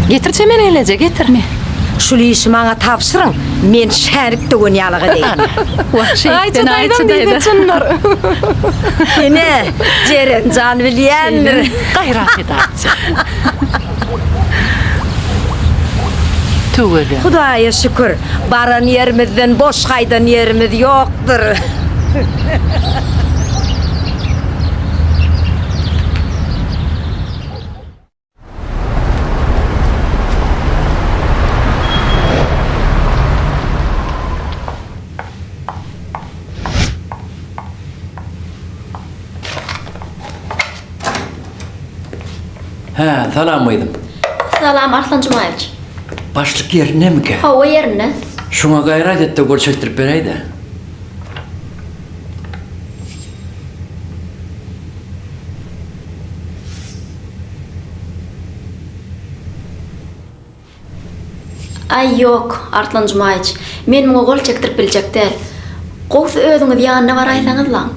Getirçe men elece getirme. Şul işi bana tapşırın. Men şerik de oynayalığı değil. Ayçı daydan çınlar. Ne? Ceren can bilen. Gayrat ederse. Tüveli. Hudaya şükür. Baran yerimizden boş kaydan yerimiz yoktur. Ha, salam mıydım? Salam Arslan Cumayevич. Başlık yerine mi ki? Ha o yerine. Şuna gayret et de gol çektirip bereydi. Ay yok Arslan Cumayevich. Men o gol çektirip bilecek değil. Qoğuz özüňiz ýanyna baraysaňyz lan.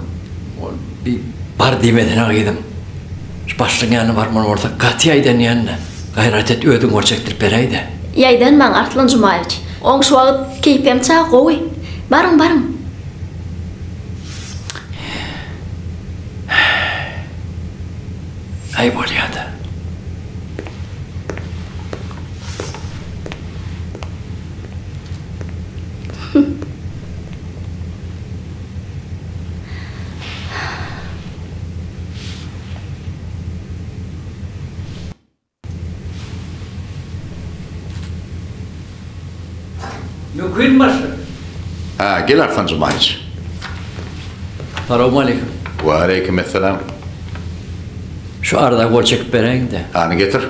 Bir bar demeden ağıydım. Şu başlığın yanı var mı orada? Katı aydan yanına. Gayret et ödün gol çektirip bereydi. Ýaýdan maň Arslan Cumayevich. Oň şu wagt keypem çağa gowy. Barıň. Ay bolýady. Mümkün başı. Ha, gel Arslan Cumayevich. Selamun aleyküm. Ve aleykümselam. Şu arada gol çekip bereyim de. Hani getir.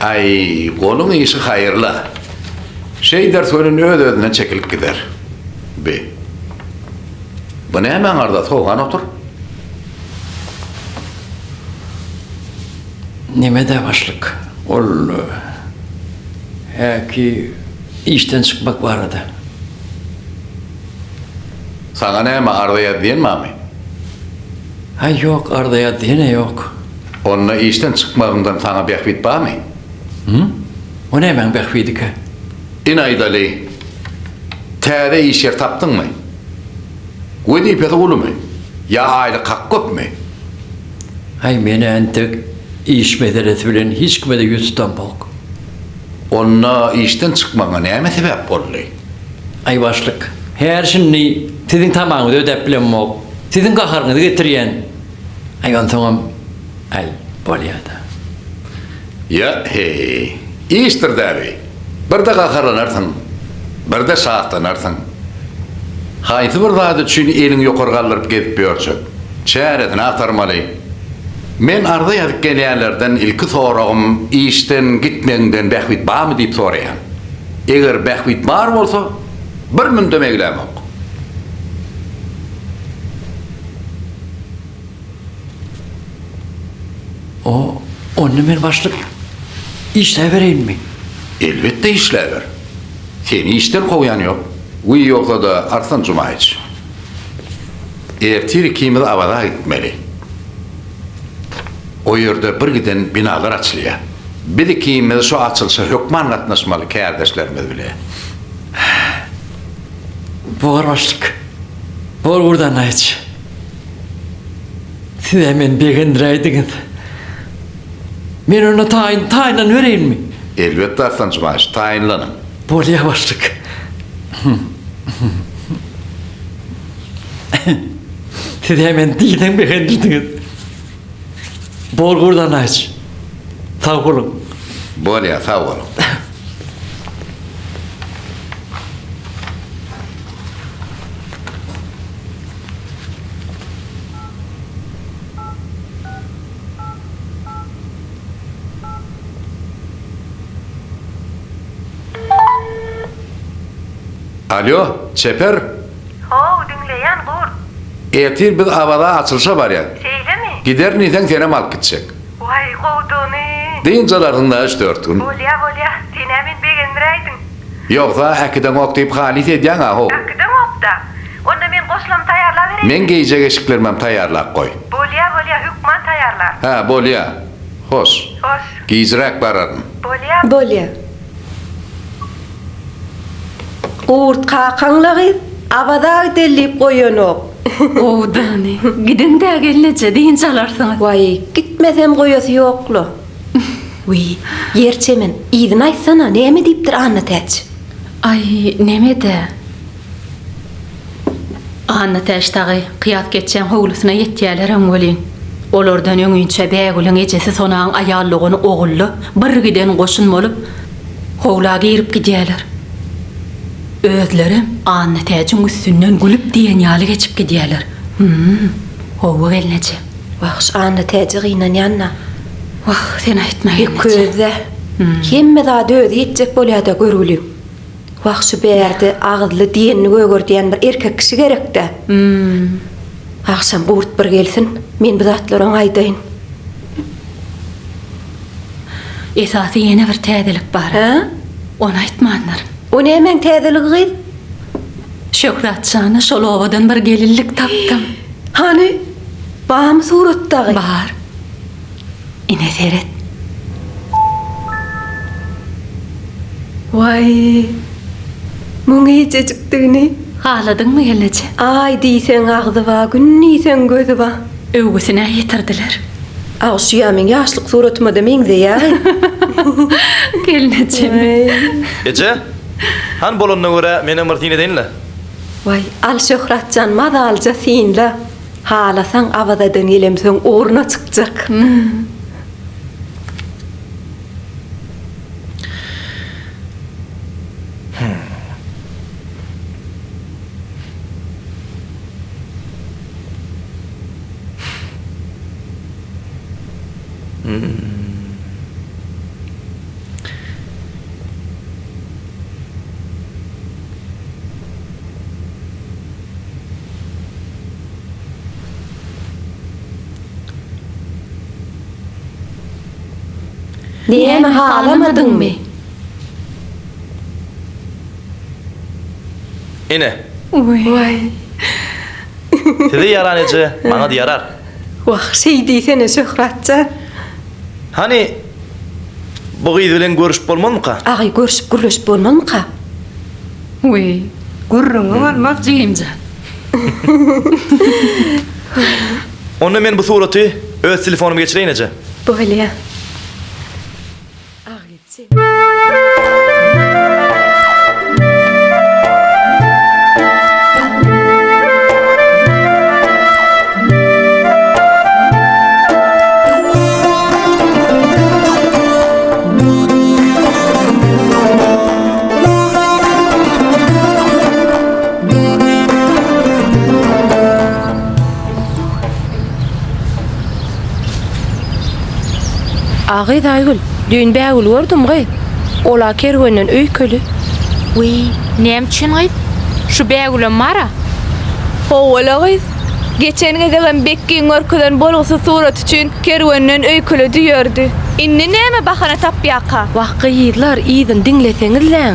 Ay, kolun işi hayırlı. Şey ders önün ödüne çekilip gider. Bu ne hemen arada soğuğan otur. Nime de başlık. Ol... ki işten çıkmak var da. Sana ne hemen ardaya diyen mi abi? Ha yok ardaya diyene yok. Onunla işten çıkmağından sana bekbit bağ mı? O ne hemen bekviydik ha? İnaydalı. Tääre iş yer taptın mı? Vedi peti ulu mu? Ya aile kakkop mu? Hay meni entek iş meselesi bilen hiç kime de yüz tutan bok. Onunla işten çıkmağına ne sebep oldu? Ay başlık. Her şimdi sizin tamamını ödep bilen mok. Sizin kaharınızı getiriyen. Ay on sonra ay bolýada. Ya hey, iştir dabi. Bir de kakarlanarsın, bir de saatlanarsın. Hayti bir daha da çünkü elin yukarı kaldırıp gidip biyörçük. Çaretini aktarmalı. Men arda yadık geleyenlerden ilki sorağım işten gitmenden bekvit bağ mı deyip sorayan. Eğer bekvit var olsa bir mündem eylem ok. Onu men başlık. İşte vereyim mi? Elbette işler. Seni işten kovayan yok. Uy yoksa da Arslan Cumayevich. Ertir ikimiz avada gitmeli. O yerde bir giden binalar açılıyor. Bir ikimiz şu açılsa hükman katlaşmalı kardeşlerimiz bile. Boğar başlık. Boğar buradan ayıç. Siz hemen beğendireydiniz. Men ona tayinden vereyim mi? Elbette Arslan Cumayevich, tayinlanın. Bolya başlık. Siz hemen dilden beğendirdiniz. Bol buradan ayıç. Sağ olun. Bolya, sağ olun. Alo, Çeper. Ho, dinleyen gur. Ertir bir avada açılsa var ya. Şeyle mi? Gider niden sene mal gidecek. Vay kodunu. Deyincelerden da 3-4 gün. Bolya, sen hemen beğendireydin. Yoksa hakikaten okuyup halit ediyen aho. Akıdan okta. Onda men koşlam tayarla vereyim. Men giyecek eşiklermem tayarlak koy. Bolya, hükman tayarlar. Ha, bolya. Hoş. Hoş. Giyizrak bararım. Bolýar. Bolýar. Urt kakaňlagy abada delip goýanok. Oğdani. Gidin de gelnece deyin çalarsınız. Vay, gitmesem goýasy ýoklu. Uy, yerçemen, iýdin aýtsana, näme diýipdir anlatäç. Ay nemede? Anna teştagi kıyat geçen howlusuna yetýärlerim bolin. Olardan öňünçe bägülüň ejesi sonaň aýallygyny ogullu bir giden goşun bolup howla girip gidýärler. Özlerim Anna täçiň üstünden gülüp diýen ýaly geçip gidýärler. Howa gelnece. Wahş anlatäçi gynan ýanna. Wah, sen aýtma. Közde. Hemme da döz ýetjek bolýar da görülýär. Wahşy bärde agzly diýenini gögördiýän bir erkek kişi gerekde. Akşam gurt bir gelsin, men bu zatlaryň aýdaýyn. Esasy ýene bir täzelik bar. Ha? Onu aýtmanlar. O nämen täzeligi? Şöhratçany şol obadan bir gelinlik tapdym. Hani? Bam suratdagy. Bar. Ine seret. Vay. Muňa ýetjekdigini. Haladyňmy gelnece? Ay diýsen agzy ba, gün diýsen gözü ba. Öwgüsine ýetirdiler. Awşýamyň ýaşlyk suratyma da meňde ýagy. Gelnece. Ece, han bolonuna göre meni ymyrtyň edenle. Vay, al şöhratcan madalca sinle. Halasan abadadan gelemseň oruna çykjak. Näme halamadyňmy? Ine, Vay. sizi yaran Ece, bana da yarar. Wah, şey diýsene şöhratcan. Hani bu gyýdy bilen görüşip bolmanmyka? Agay görüşüp gürleşip bolmanmyka? Uy, gurrungy bolmaz diýimja. Onu men bu suraty öz telefonuma geçireýin Ece. Bolýar. Agay daýgül, dün bägül gördüm gay. Ola kerwenden öýkeli. Uy, näme gayt? Şu bägülen mara. Howala gayt. Geçen gelen Bekkiň örküden bolgusy surat üçin kerwenden öýkeli diýerdi. Inni näme bahana tapýaka? Wagty ýylar iýdin diňleseňizler.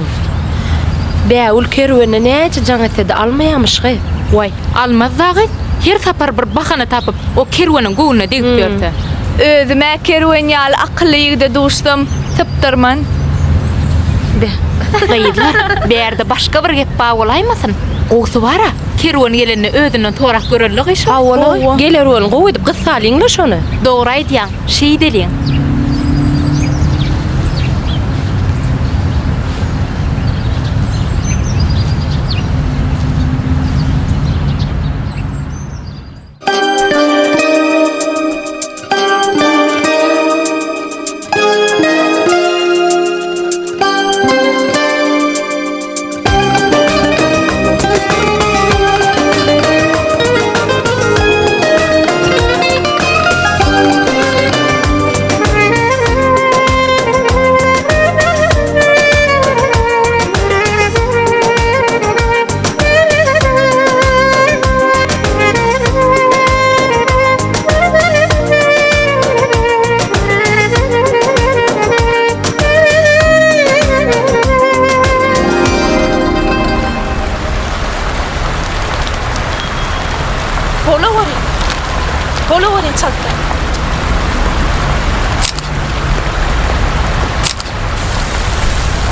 Bägül kerwenne näçe jaňatsy almaýamyş gay. Vay, almaz gayt. Her sapar bir bahana tapyp o kerweniň göwüne degip berdi. Özüme kerwen ýaly akyllyýyda duşdum, typdyrman. Gaýdylar, berde başga bir gep ba bolaýmasyn? Goýsy bara, kerwen geleni özünden torak görellik iş. Hawala geler ol goýup gysalyňla şonu. Dogry aýdýaň, şeý deliň.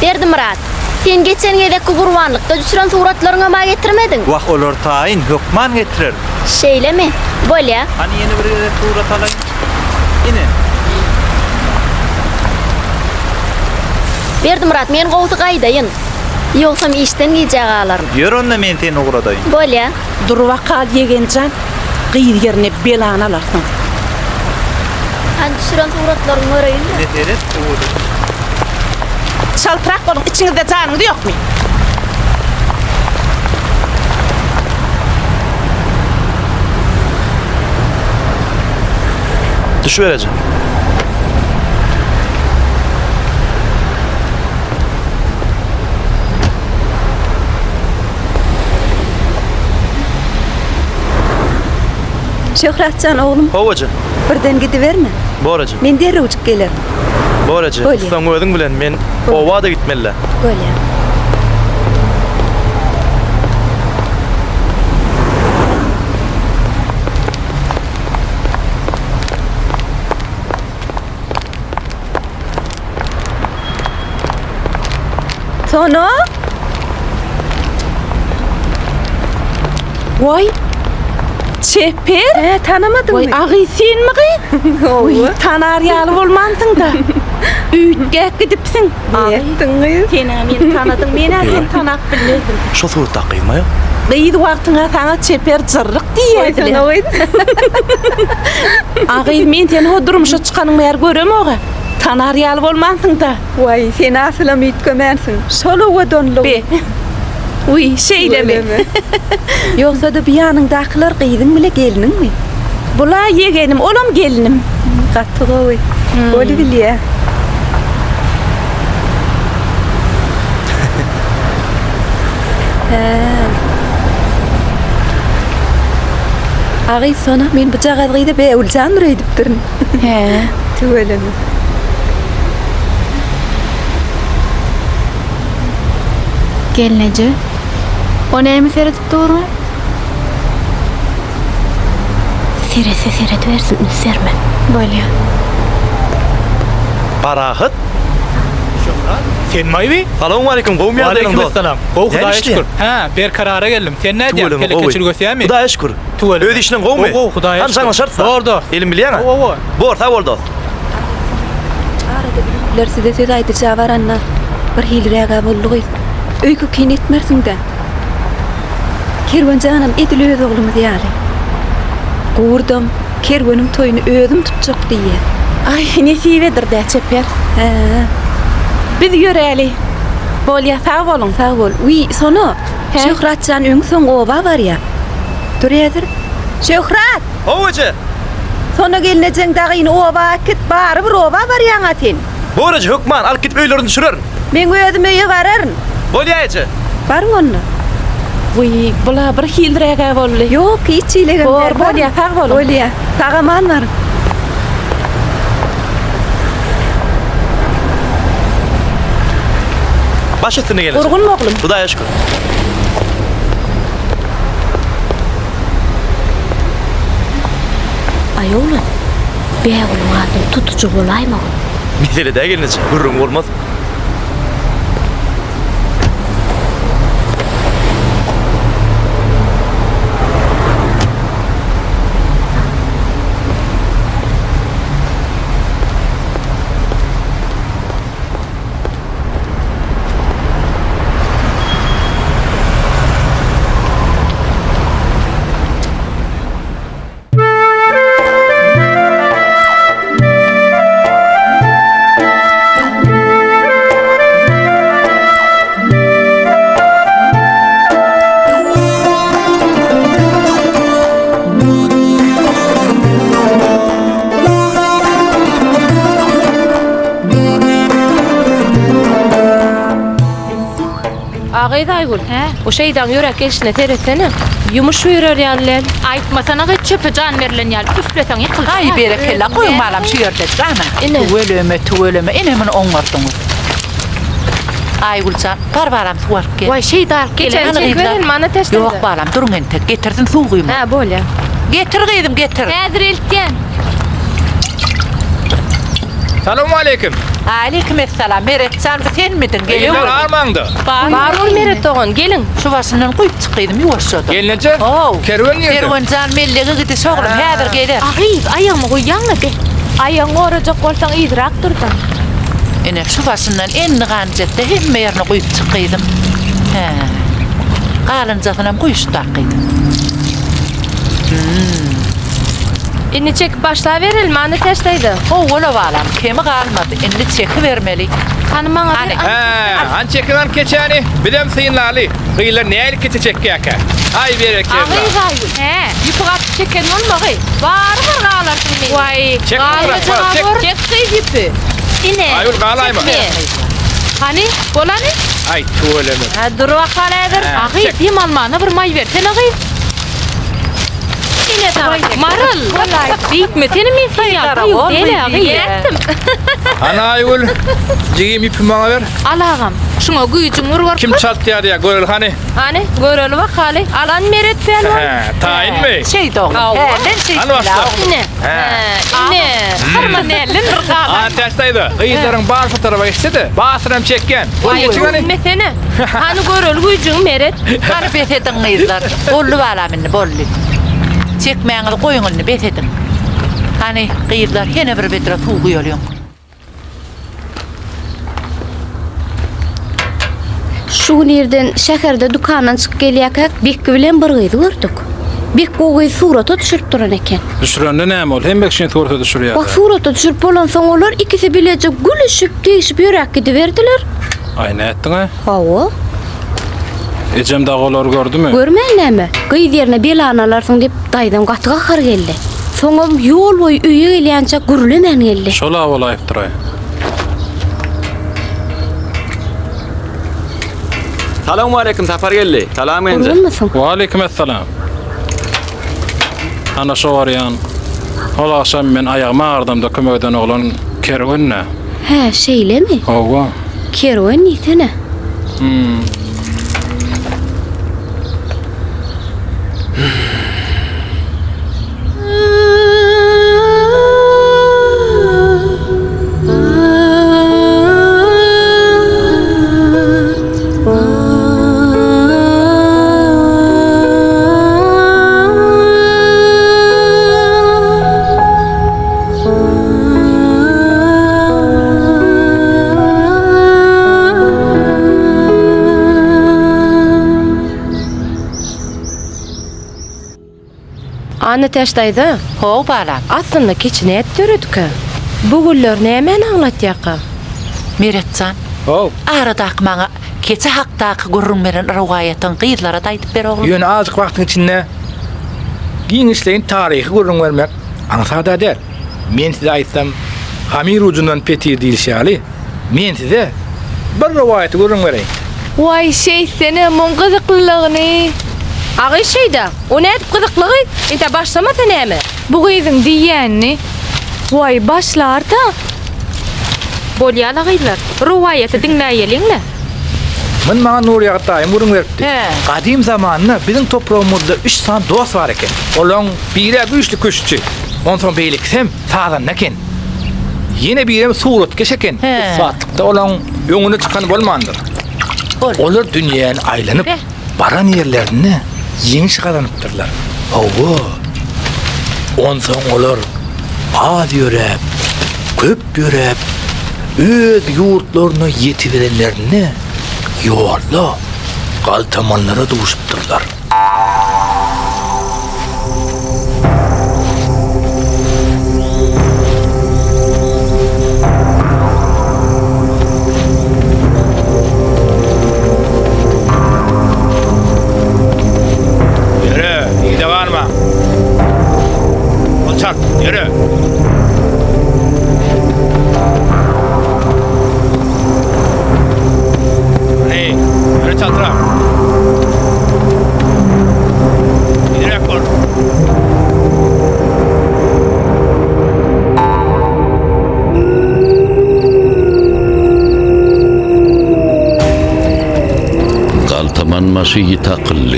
Berdimurat, sen geçen gelek gurbanlıkta düşüren suratlarına ma getirmedin. Wah olar taýyn hökman getirir. Şeyleme, böyle. Hani yeni bir surat alayım. Ine. Berdimurat, men gowsu gaýdaýyn. Ýoksam işten gijek alarym. Ýör onda men seni ugradayım. Böyle. Durwaka yegencan gyýr ýerine belan alarsyň. Han düşüren suratlaryny göreýin. Ne deriz? Şaltrak bolun, içiňizde janyňyz ýokmy? Düşüvereceğim. Şöhratcan oğlum, Hovacı. birden gidiverme. Boracı. Men derre uçup gelirim. Boracı. Bolya. Sen ödün bilen men ova da gitmeliler. Böyle. Sono? Vay. Çeper? Tanımadın Vay mı? agy senmi gy? Oy, tanar ýaly bolmansyň da. Üýtge gidipsiň. Ettin kız. Sen meni tanadyň, men sen tanap bilmedim. Şu surata kıyma ya. Gyýdy wagtyňa saňa çeper jyrryk diýerdiler. Agy men seni ho durmuşa çykanyň ýer görem oga. Tanar ýaly bolmansyň da. Vay sen asılam ütkömensin. Solu donlu. Be. Uy, şeyleme. Yoksa da bir yanındakiler kıydın bile gelinin mi? Bula yegenim, olam gelinim. Katı koy. Öyle biliyor. Ağay sonra men bıçak adıydı be ulcan duruyor ediptirin. He. Tüvele mi? Gelnece. O neymi seyredip durma? Serese seyretversin, üserme. Böyle. Barahıt. Sen mayvi? Salamu aleyküm. Kovum ya dedim dost. Aleykümselam. Kov Hudaya işte? şükür. Ha, bir karara geldim. Sen ne diyorsun? Tuvalim, Kele ovi. keçil göseyem mi? Hudaya şükür. Tuvalim. Öde işinin kov mu? Kov, Hudaya Hani şükür. sana şartsa. Doğru. Elim biliyen ha? Kov. Bor, sağ ol dost. Arada bilgiler size söz aydıcağı var anna. Bir hilrega bulluğuyuz. Öykü kin etmersin de. Kervan canım edil öz oğlumu diyali. Kurdum, kervanın toyunu özüm tutacak diye. Ay, nesibedir de çeper. He. Biz göreli. Bolya sağ bolun. Sağ ol. Uy, sonu. He? Şöhratcan ön son ova var ya. Dur yadır. Şöhrat! Hovacı. Sonu gelineceksin dağın ova kit bari bir ova var yana sen. Boracı hükman al git öylerini düşürür. Ben özüm öye vararım. Bolyayıcı. Var mı onunla? Uy, bula bir hilrega bolly. Yok, hiç iyileğim. Bor, bolya sağ bolun. Bolya. Sağaman var. Baş üstüne gelecek. Urgun mu oğlum? Hudaya şükür. Ay oğlum, be oğlum adın tutucu olayma oğlum. Mesele de gelince. Hürrüm olmaz. Agay Daygul. He? O şeyden yörek gelişine teresene. Yumuş yürür yerler. Aytmasana git çöpe can verilen yer. Üfleten yıkıl. Ay berekella koyun balam şu yerde ana. Tuveleme inemin onlartınız. Ay Gülcan par balam su var ki. Vay şey dar. Geçen çekverin bana teşte. Yok balam durun ente getirsin su koyma. Ha böyle. Getir kıydım getir. Hazır ilken. Selamu aleyküm. Aleykümselam. Meretcan sen midin? Geliyor armandı. Bar ol meret oğun, gelin. Şu başından koyup çıkıydım yuvaşadım. Gelince kervan nerede? Kervancan mellegi gidi soğlum. Häzir gelir. Ahyp, ayağımı koyyanla be. Ayağını oracak bolsaň iýdirak durdan. Ene şu başından enni ganjatda hemme ýerine koyup çıkıydım. He. Galynjatynam koyuş takıydım. Inni çekip başla verelim, anı teşteydi. O ola balam, kemi kalmadı. Enni çeki vermeli. Hanımaňa bir Han çekilen keçani bilem sıyınlaly. Gıylar nälik keçe çekkiyaka. Ay berek Agy gaýy. He, ýupygat çeken bolmagy. Bar galarsyn men. Wai, Çek, çek ýüpü. Ine. Ayul galayma. Hani, bolany? Ay tuğulemi. Ha, dur bakaladır. Agy, dim almana bir may versen agy. Ine tamam. Marıl. Diýme, seni men sinyal ýok dele agy. Ana ayul. Jigim ipim bana ver. Alagam. Şuna güýjüň urwar. Kim çaltdy ya görül hani? Hani, göreli bakaly. Alan meret pelwan. He, tayin mi? Şey doğru. He, ben şey. Hani başla. Ine. Ine. Harman elin rıqadan. An teşteydi. Gıyların bar fotoğrafı istedi. Basıram çekken. Bilme seni. Hani göreli güýjüň meret. Hani bet edin gıyızlar. Bollu balamını bollu. Çekmeğini koyununu bet edin. Hani gıyızlar yine bir betra tuğu yoluyun. Şu nerden şäherde dukandan çıkıp gelýäkek Bekki bilen bir gyzy gördük. Bekki o gyzy surata düşürip duran eken. Düşürende näme ol? Hem bekşin surata düşürýär. Bak surata düşürüp bolan soň olar ikisi bileje gülüşüp değişip ýörek gidiverdiler. Ay ne ettin ha? Hawa. Ejem dağlar gördümü? Görmän näme? Gyz ýerine belanalarsyň dep daýdan gaty gahar geldi. Soňam ýol boýy üýe gelýänçe gürlemän geldi. Şola bolayıp duray. Salamu aleyküm Safar geldi. Salam ence. Wa aleykümselam. Ana şo waryan. Ol akşam men ayağıma ağrıdımda kömekden oglan kerwanna. He, şeýlemi? Hawa. Kerwan niýsene? Anı teşteydi. Ho balam. Aslında keçine et dörüdük. Bugüller nämen anlatýaka? Meretcan. Oh. Arada akmağa keçe haktaky gurrunmeren riwayatyň gıyızlara daýdyp ber oğlum. Ýöne azık wagtyň içinde giňişleýin taryhy gurrun vermek aňsada der. Men size aýtsam, Hamir ucundan petir diýilýär. Men size bir riwayaty gurrun bereýin. Wai, şey seni mon gyzyklylygyny. Agy şeýde, o nädip gyzyklygy? Ete başlamasa näme? Bu gyzyň diýänni. Wai, başlar da. Bolýar agylar. Riwayaty dinläýeliňle. Men maňa nur ýagtaýym gurrun beripdi. He. Gadim zamanynda biziň toprağımızda 3 san dost bar eken. Olaň biri güýçli köşçü. Ondan beýliksem sazan eken. Yine birim surat geçeken. He. Saatlıkta olaň öňüne çıkan bolmandyr. Olar dünýäni aýlanyp baran ýerlerini ýeňiş kazanypdyrlar. Hawa. Ondan olar az ýörep, köp ýörep, öz ýurtlaryna ýetiberenlerini ýorla galtamanlara duşupdyrlar. Yürü. Ne? Yürü çatıra. Yürü kor. Galtamanması yitakıllı,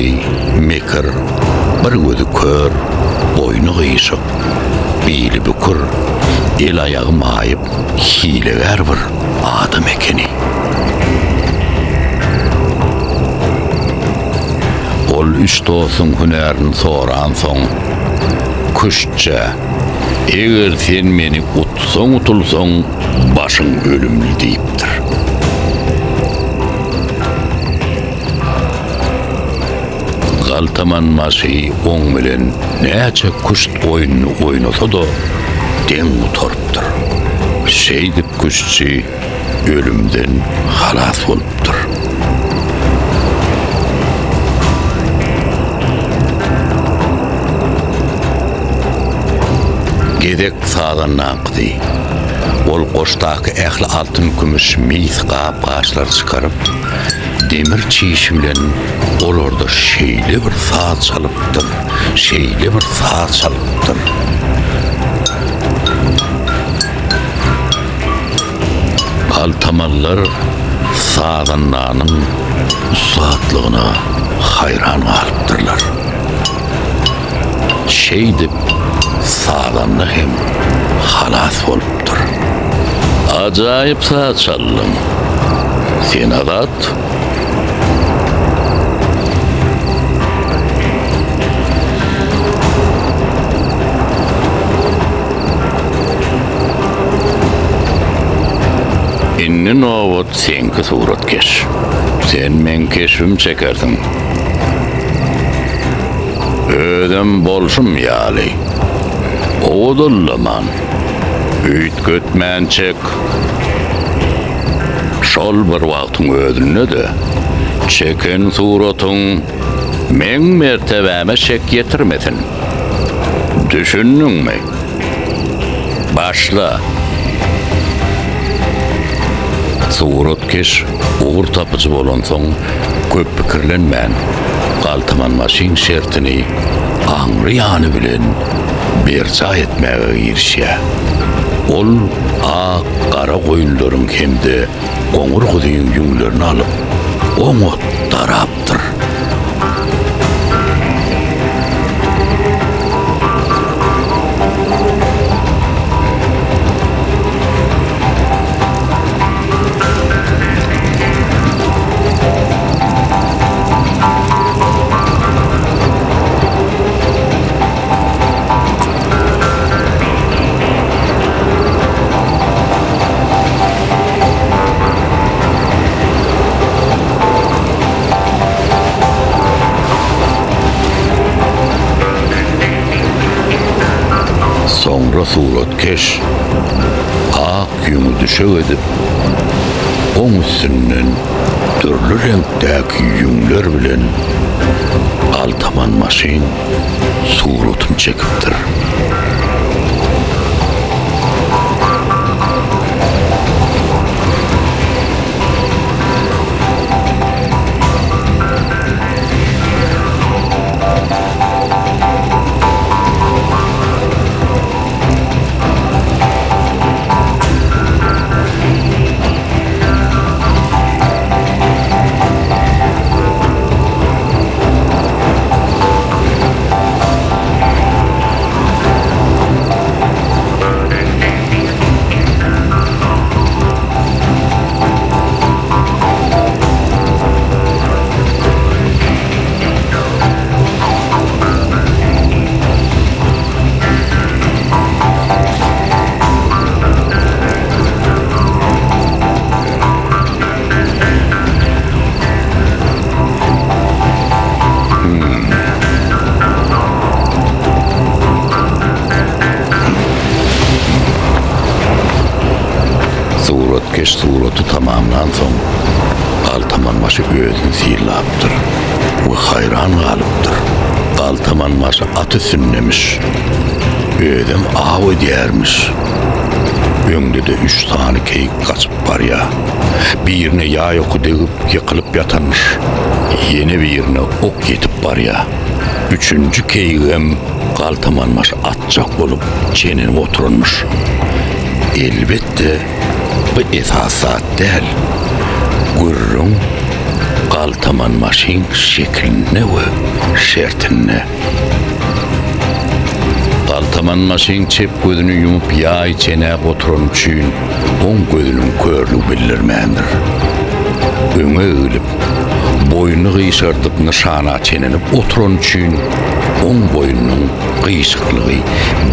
mekir, bir gözü kör, boynu gıyışıp, beyli bukur, el ayağı mayıp hileler bir adam ekeni. Ol üç dostun hünerini soran son kuşça eğer sen meni utson utulson başın ölümlü deyiptir. Galtaman maşıyı on bilen neçe kuşt oyununu oynasa da den utoruptur. Şeydip kuşçu ölümden halas oluptur. Gedek sağdan nankıdı. Ol koştaki ehli altın kümüş mis qap ağaçlar çıkarıp demir çiğişi bilen ol orada şeyli bir saat çalıptır. Şeyli bir saat çalıptır. Altamallar sağdanlarının usaatlığına hayran kalıptırlar. Şeydip sağdanlı hem halas oluptur. Acayip saat çaldım. Sen adat. İnni novut senki surat keş. Sen men keşfim çekerdin. Ödüm bolşum yali. Oğudullaman. Üyt götmen çek. Şol bir vaktın ödünü de çeken suratın men mertebeme şek getirmedin. Düşündün mü? Başla. Surat keş uğur tapıcı bolan son köp pikirlenmen. Galtaman maşin şertini ağrı yanı bilen berca etmeye girişe. Ol qara koyunların hemde qoңur kuduyun yünglerini alıp onu daraptır. Sonra suratkeş ak yüngü düşe edip on üstünden türlü renkteki yüngler bilen Altaman maşin suratını çekiptir. Suratkeş suratı tamamlan son Altaman maşı ödün sihirlaptır ve hayran kalıptır. Altaman maşı atı sünnemiş. Ödüm avı diyermiş. Önde de 3 tane keyik kaçıp var ya. Birine yağ yoku deyip yıkılıp yatanmış. Yeni birine ok yetip var ya. 3. keyiğim Altaman maşı atacak olup çenine oturmuş. Elbette bu esasat değil. Gurrun Altaman maşin şekline ve şertine. Altaman maşin çep gözünü yumup yağ içene oturan üçün on gözünün körlüğü bildirmendir. Öňe öýülüp, boynu gıýşartyp nişana çenenip oturan üçün on boynunyň gıýşyklygy,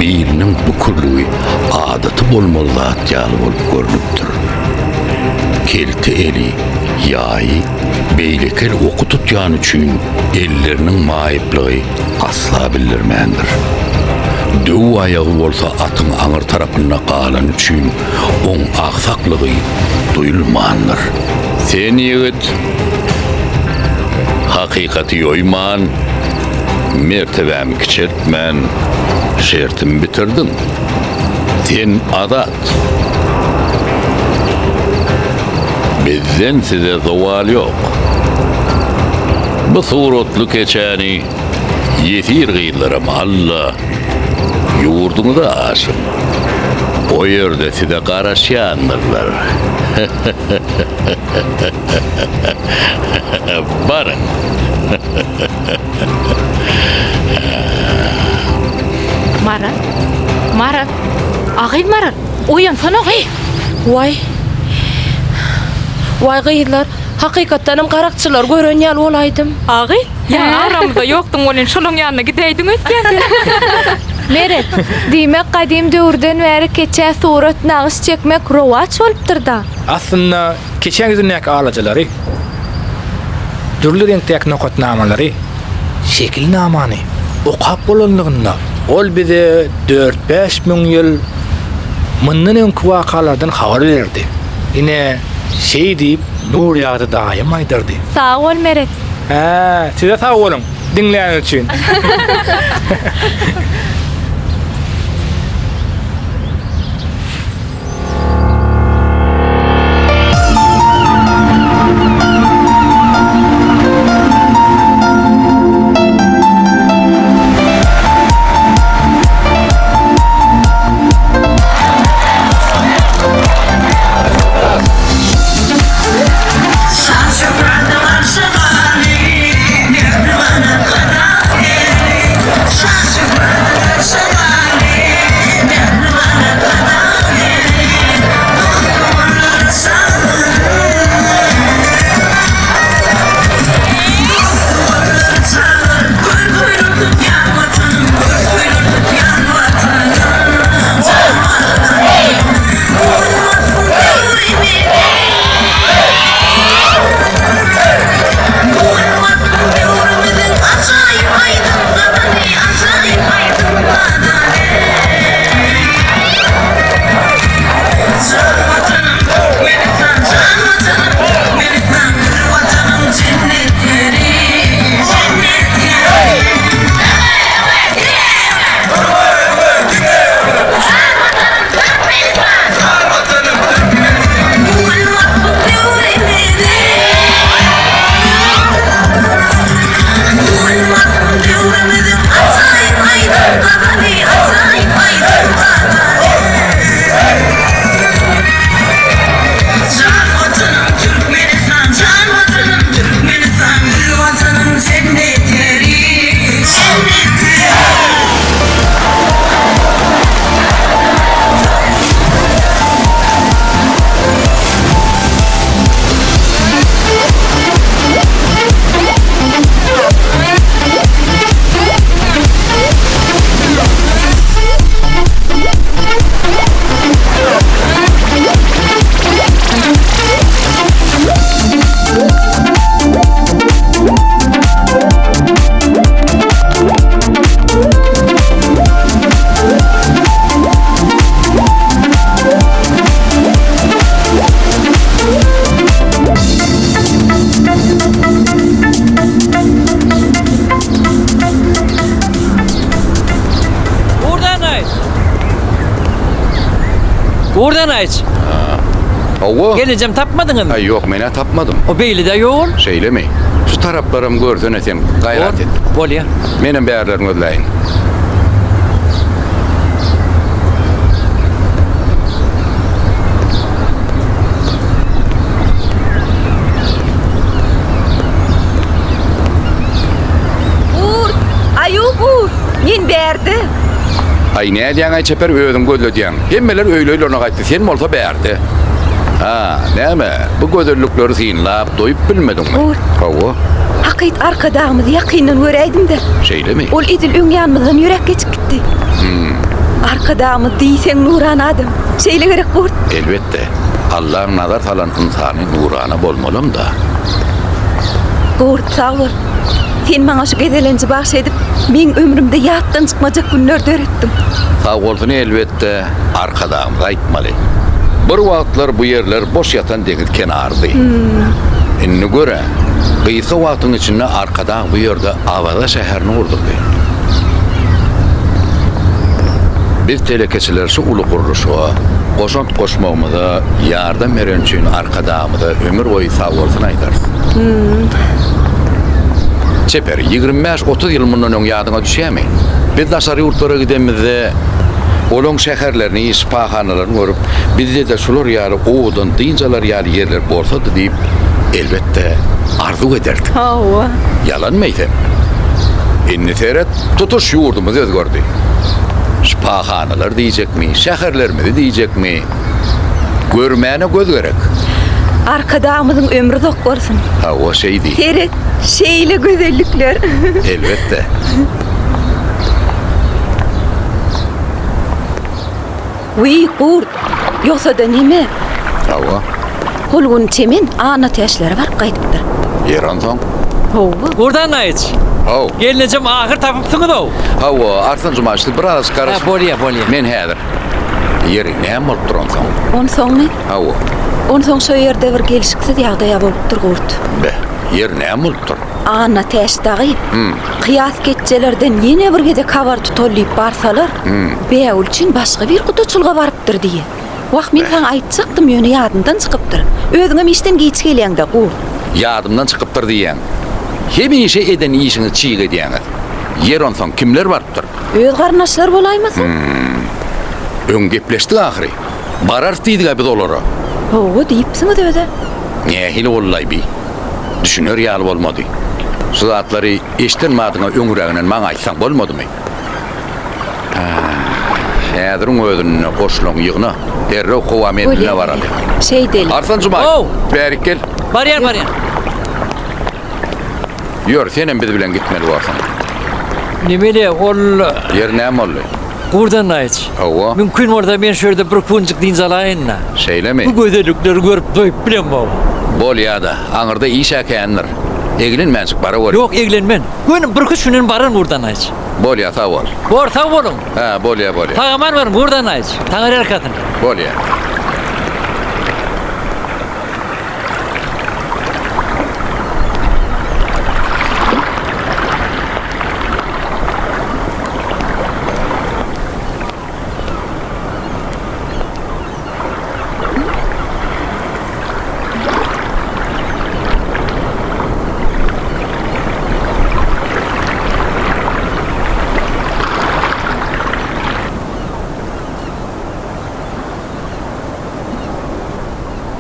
beýliniň bükürligi adaty bolmaly zat ýaly bolup görnüpdir. Kelti eli, ýaý, beýlekel oku tutýan üçün elleriniň maýyplygy asla bildirmendir. Döw ayağı bolsa atyň aňyr tarapyna galan üçün oň aksaklygy duýulmandyr. Sen ýigit hakykaty ýoýman, mertebämi kiçeltmän, şertimi bitirdin. Sen adat. Bizden size zawal ýok. Bu suratly keçäni ýetir gyýlara mahalla ýurduňyza aşyp. O ýerde size garaşýandylar. Barın. Maran. Agil Maran. Oýansana gy. Vay gıylar, hakikattanım qarakçılar gören ýaly bolaýdym. Agil, ýa aramyzda ýokduň bolan şolaň ýanyna gidäýdiň ötgende. Meret, diýmek gadim döwürden bäri keçä surat nağış çekmek rowaç bolupdyr da. Aslında keçen günnek alacalary, türlü renkdek nokatnamalary, şekilnamany okap bolanlygynda ol bize 4-5 min ýyl mundan öňki wakalardan habar berdi. Ine şey diýip nur ýagdy daýym aýdyrdy. Sag bol Meret. Size sag bolun dinleýän üçin. Oradan aç. Owo. Geleceğim tapmadın mı? Yok, mene tapmadım. O beyli de yoğun. Şeylemi. Şu taraplarım gördün eten gayret et. Bol ya. Menin bäherlerim ödläýin. Ayup, men berdi. Ay ne diyen ay çeper ödüm gözlü diyen. Hemmeler öyle ona kaydı. Sen mi olsa beğerdi? Ha, ne mi? Bu gözlükleri sinlap doyup bilmedin mi? Hava. Hakit arkadağımızı yakinen göreydim de. Şeyle mi? Ol idil ön yanımızdan yürek geçip gitti. Arkadağımı diysen nuran adam. Şeyle gerek kurt. Elbette. Allah'ın nazar talan insanı nurana bolmalım da. Kurt sağ ol. Sen bana şu gedelenci bahşedip men ömrümde yattan çıkmayacak günler öğrettin. Sağ olsun elbette arkadağımız aytmalı. Bir vaatlar bu yerler boş yatan deniz kenardı. Enne göre kıyısı vaatın içinde arkada bu yerde Avada şehrini kurduk. Biz telekeçiler şu ulu kuruluşu, koşant koşmağımıza, yardım veren için arkadağımıza ömür boyu sağ olsun aydarız. Çeper 25-30 yıl bundan ön yadına düşeyemi. Biz daşarı yurtlara gidemizde olun şehirlerini, ispahanlarını görüp bizde de şular yali oğudan dıyıncalar yali yerler borsadı deyip elbette arzu ederdik. Yalan mı eysem? İnni seyret tutuş yurdumuz özgürdü. Spahanalar diyecek mi, şehirler mi diyecek mi? Görmeyene göz gerek. Arkadağımızın ömrü dok olsun. Ha o şey değil. Seyret, şeyle güzellikler. Elbette. Uy kurt, yoksa da nime? Hava. Holgun çemin, ana teşleri var kaydıktır. Yeran son. Hova. Buradan ne hiç? Hava. Gelineceğim ahır tapıpsınız o. Hava, artan cumaşlı biraz karış. Ha, bolya. Men hedir. Yeri ne mol duran son? On son mu? Hava. On son şu yerde bir gelişiksiz yağdaya bolup dur kurt. Be, yer ne mol dur? Ana teşdağı. Kıyas geçcelerden yine bir gede kavar tutollayıp barsalar. Beğul için başka bir kutuçulga varıptır diye. Vaq men sana aytsaktım yönü yadımdan çıkıptır. Özüňem işten geç gelýäňde kurt. Yadımdan çıkıptır diyen. Hemin işe eden işini çiğ ediyeňiz. Yer on son kimler varıptır? Öz garnaşlar bolaýmasy? Ön gepleşdi ahiri. Barar diýdiga biz olara. Owa diýipsiňiz öde. Ne hili ollay bi. Düşünür ýaly bolmady. Şu zatlary eşitmadiňe öňüreginen maňa aýtsaň bolmadymy? Häziriň özüne goşulaň ýygyna derrew howa mendine barady. Şey deli. Arsan Cumay. Berik gel. Baryan. Yor, senem biz bilen gitmeli bolsaň. Nimeli ol... Yer näme boldy? Buradan ne hiç? Hava. Mümkün orada ben şöyle bir kuncuk dinzalayın. Şeyle mi? Bu gözellikleri görüp doyup bilen bol. Bol ya da, anırda iş ekenler. Eglenmensik bara var. Yok eglenmen. Gönüm bir kuşunun barın buradan hiç. Bol ya sağ ol. Bor sağ olun. Ha, bol ya. Tağaman var buradan hiç. Tağır erkatın. Bol ya.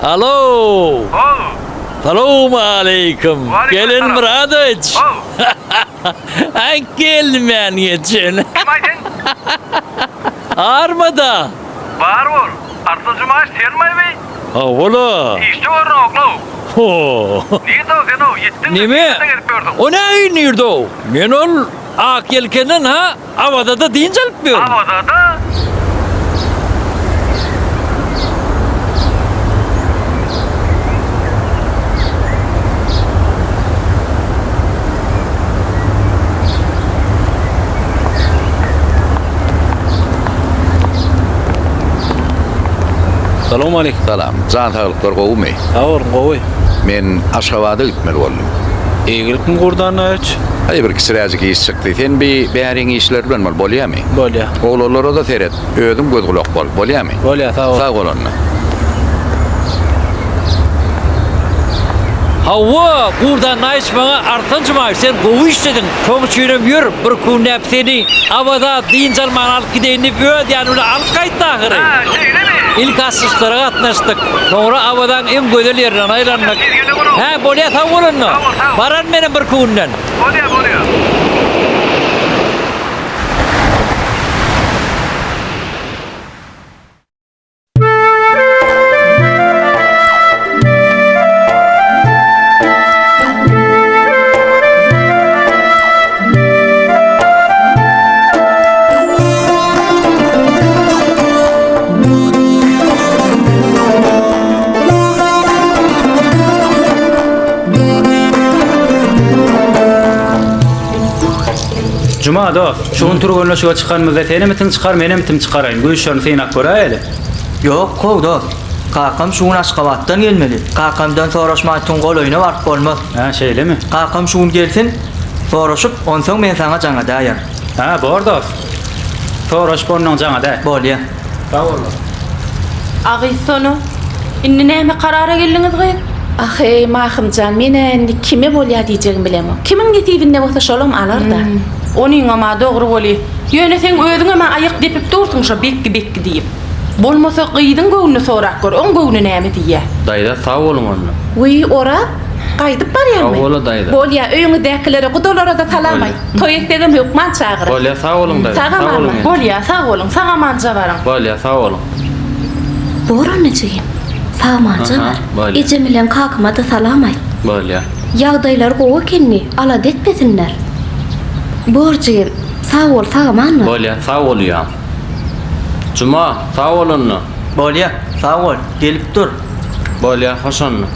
Alo. Selamun aleyküm. Gelin Muradoviç. Ay gelmen geçin. Armada. Var ol. Arslan Cumaş termay bey. Ha ola. İşte var oğlu. Ho. Niye de o sen o yettin mi? Nime? O ne inirdi o? Men ol ak yelkenen ha havada da deyince alpıyor. Havada da. Selamun aleyküm. Salam. Can sağlıklar qoğumy? Ağır qoğuy. Men Aşgabat'a gitmeli boldum. Eğilik mi kurdan hiç? Hay bir kisirajik iş çıktı. Sen bir beğerin işler bilen mal bolýarmy? Bolya. Oğullara da seyret. Ödüm göz kulak bol. Bolýarmy? Bolya, sağ ol. Sağ ol onunla. Hava buradan naiş bana artancıma sen kovu işledin. Çok çiğnemiyor. Bir kunnep seni havada deyince alman alıp gideyini öd yani öyle alıp kayıt ahırı. Ha şey değil mi? İlk asışlara katlaştık. Sonra havadan en güzel yerden aylandık. He bolya sağ olun. Baran benim bir kunnen. Bolya. Cuma da şoň turganlaşyga çykanmyzda seni mitin çykar, meni mitin çykaraýyn. Göýüşlerini synak göräýeli. Yok kovda. Kakam şuun Aşgabatdan gelmeli. Kakamdan soraşmaýtyn golaýyna barp bolmaz. Ha, şeýlemi? Kakam şuun gelsin, soraşyp, onsoň men sana jaňa daýar. Ha, bar da. Soraşyp ondan jaňa da. Bolýar. Sag ol. Agy sonu. Inni näme karara geldiňiz gaýy? Ahy, mahymjan, men endi kime bolýar diýjegim bilemem. Kimin getibinde bolsa şolam alar da. Onuň ama dogry boli. Ýöne sen özüňe men aýyk depip dursun şo bekki diýip. Bolmasa gyýdyň göwnüni sorak gör. Oň göwni näme diýe? Daýda sag bolun onu. Uy, ora gaýdyp barýarmy? Sag bola daýda. Bolýar, öýüňizdäkilere gudalara da talamay. Toý etdigim hökman çagyr. Bolýar, sag bolun daýda. Sag bolun. Bolýar, sag bolun. Saga mança baraň. Bolýar, sag bolun. Boran necegim? Sağmanca Aha, var. bolýar. Ecemilen kakıma da salamay. Bolýar. Ýagdaýlar gowy ekenni, ala detmesinler. Borjigim, sağ ol, sağamanmy? Bolýar, sag bolýar. Cuma, sag bolunny. Bolýar, sag ol, gelip dur. Bolýar, hoşanny.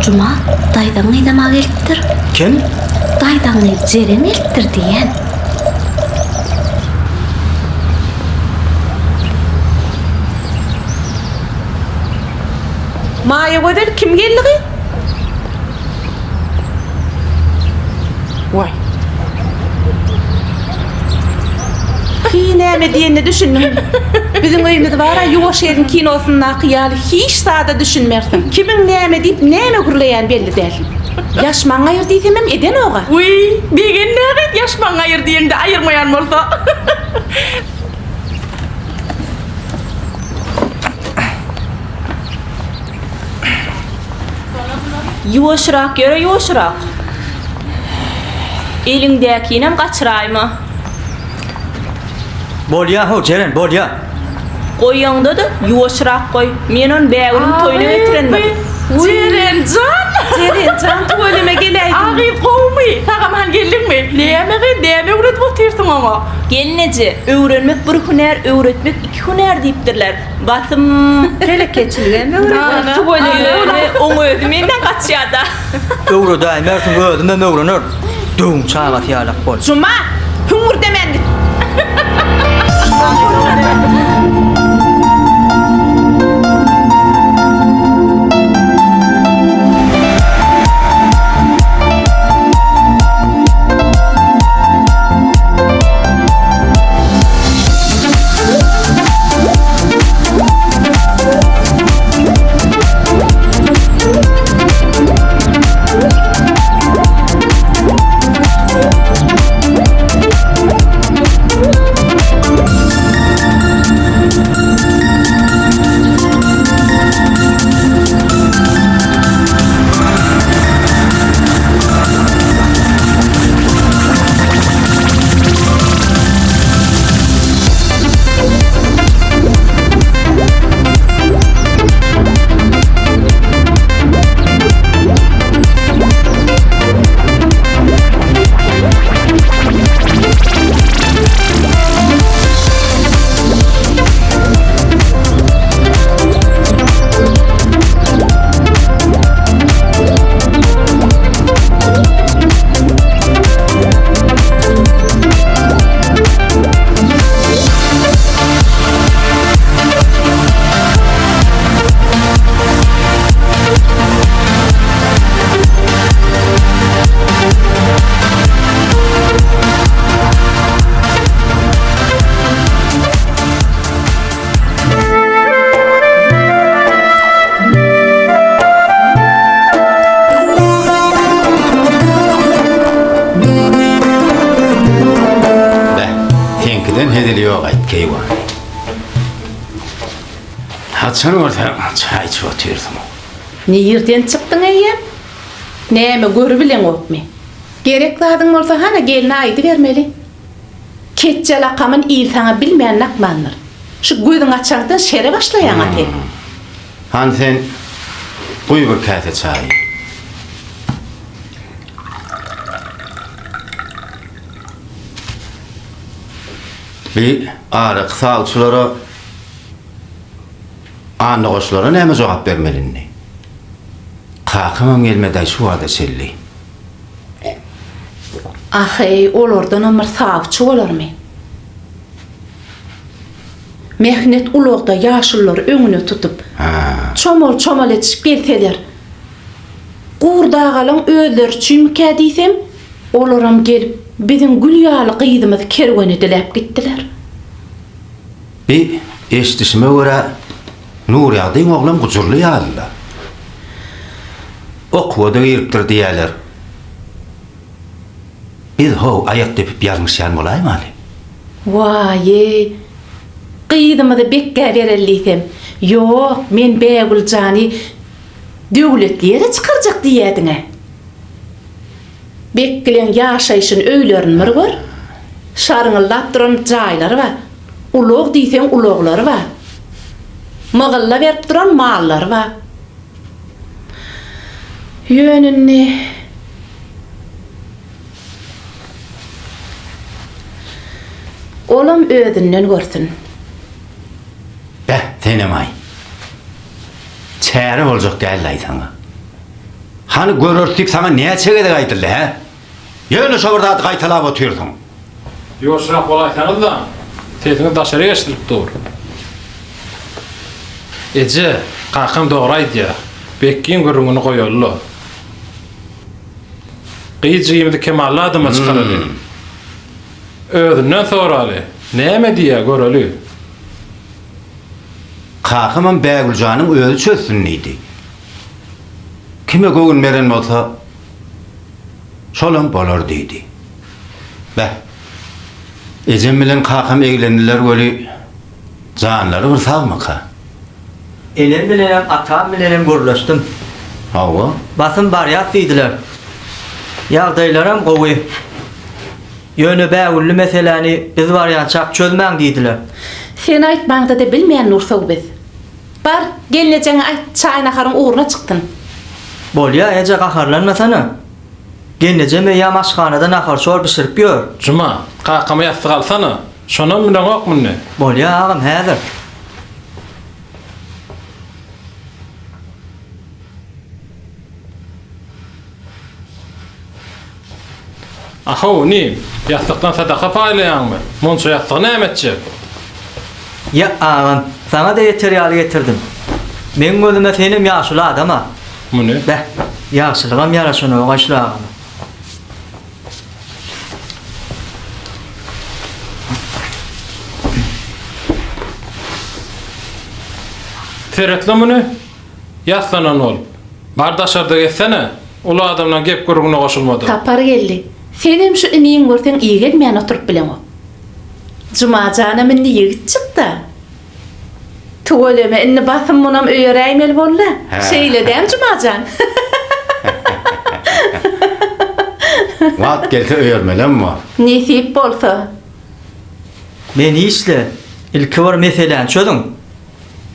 Cuma, daýdaň ýa gelipdir. Kim? Daýdaňy jeren elipdir diýen. Maýa göder kim geldi? Vay. Näme diýeni düşündim. Bizim öýümizde bara ýuwaş ýerin kinosundan hyýaly hiç sada düşünmersin. Kimin näme diýip näme gurlaýan belli däl. Ýaşmaň aýyr diýsem eden oga. Uy, begen näme ýaşmaň aýyr diýende aýyrmaýan bolsa. Ýuwaşrak ýöre ýuwaşrak. Eliňdäkinem gaçyraýmy? Bolýar ho, jeren, bolýar. Goýaňda da ýuwaşrak goý. Men on bägüriň toýuna getirendim. Jeren can. Jeren can toýlama geläýdim. Agy gowmy, tagam hal geldingmi? Näme öwret bolýarsyň ama. Gelneje, öwrenmek bir huner, öwretmek iki huner diýipdirler. Basym Telekeçiligem öwrenmek. Toýlama oň özü menden gaçýarda. Öwre daýmersiň özünden öwrenir. Döň çağa ýalak bol. Cuma, hüngür demendi. Haçan orta çay içip oturdım. Nereden çıktın eýem? Näme görübilen okmy? Gerek zadyň bolsa hana gelini aýdy bermeli. Ketjel akamyn ýyl saňa bilmeýän nakmandyr. Şu göýüň açagdan şere başlaýan aty. Han sen buy bir kase çay. Bir arık sağlıkçılara anlıqçılara näme jogap bermelini? Kakymam gelmedi şu ada selli. Ahy, olardan ömür sağçı olarmy? Mehnet ulugda yaşıllar öňüne tutup, çomol etişip gelseler, Gurdağalan öýler çümkä diýsem, olaram gelip bizim gül ýaly gyýdymyzy kerwene dilep gitdiler. Bir eşdişime göre Nuriýadyň oglam gujurly ýalylar. Okuwada giripdir diýerler. Biz ho ayak tepip ýarmyşýan bolaýmy ali? Waye, gyýdymyzy bekkä berelliýsem, ýok, men Begüljany döwletliýere çykarjak diýediňe. Bekkilen ýaşaýşyň öýlerini mir gör. Şarňyllap duran jaýlary bar. Ulug diýsem uluglary bar. Magylla berip duran mallary bar. Ýönünni olam öýünden görsün. Tenemay. Çäre boljak däl sana. Hani görürsük sana näme çegede gaýtyldy he? Ýöne şobarda gaýtalap otyrdyň. Ýoşrak bolaýsanız da, sesini daşary geçdirip dur. Ece, kakam doğru aýdýar. Bekkin görüňüni goýarlar. Gyýjymyzy kemally adyma çykaraly. Özünden soraly. Näme diýär göreli? Kakymam Begüljanyň özü çözsünliydi. Kime gögün meren bolsa şolam bolar diýdi. Ejem bilen kakam eglendiler göli janlary bir sagmaka. Enem bilenem atam bilenem görleşdim. Hawa? Basym barýat diýdiler. Ýagdaýlaram gowy. Ýöne Begülli meseleni biz barýan çap çözmäň diýdiler. Sen aýtmaňda da bilmeýän Nursow biz. Bar, gelnejeňe aýt, çaýnaharyň uğruna çykdyn. Bolýa, eje gaharlanmasana. Gelneje me ýamaşhanada nahar şor pişirip ýör. Juma, kakama ýasty galsana. Şonam bilen okmyny. Bolýa, agam, häzir. Aho, ni, ýastykdan sadaka paýlaýanmy? Monça ýastyk näme etjek? Ya agam, sana da yeter ýaly getirdim. Men gözüme senem ýaşyly adama. Muny? Ýaşylygam ýaraşyny gaýşlagam. Teretle muny? Ýaslanan ol. Bardaşarda getsene, ulu adamla gep guruguna goşulmady. Tapar geldi. Senem şu iniň görsen iyi gelmeýän oturup bilen o. Jumajaana minni ýigit çykdy. Tuwaleme inni basym munam öýeräýmel bolla. Şeýledem Jumajan. Wat gelse öýermelenmi? Nesip bolsa. Men işle ilki bir meselen çözüň.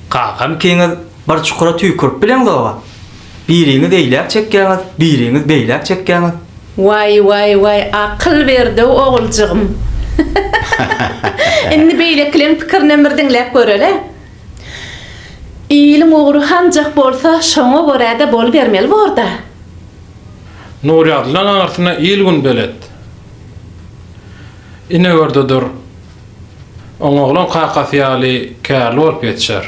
Kakam keňiz bir çukura tüýkürip bilen doga. Biriňiz eýlek çekýäňiz, biriňiz beýlek çekýäňiz. Vay, akıl berdi oğulcığım. Inni beýleklen pikirine bir dinläp görele. İlim oğru hancak bolsa şoňa görä-de bol bermeli borda. Nuriýadyň arasynda ilgün belet. Ine gördidir. Oğlan kakasyaly kärli bolup ýetişer.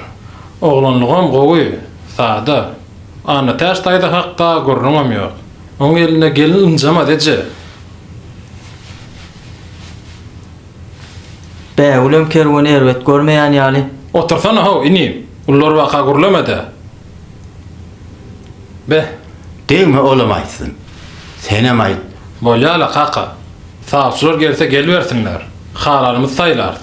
Oğlanlygam gowy, sada. Ana täş taýda hakka görnüňem ýok. Oň eline gelin ynjama deje. Begülem kerwany erwet görmeýän ýaly. Otursana ho, ini. Ullar waka gürlemede. Deňme olam aýtsyn. Senem aýt. Bolýala kaka. Sağçylar gelse gelbersinler. Halalymyz saýlar.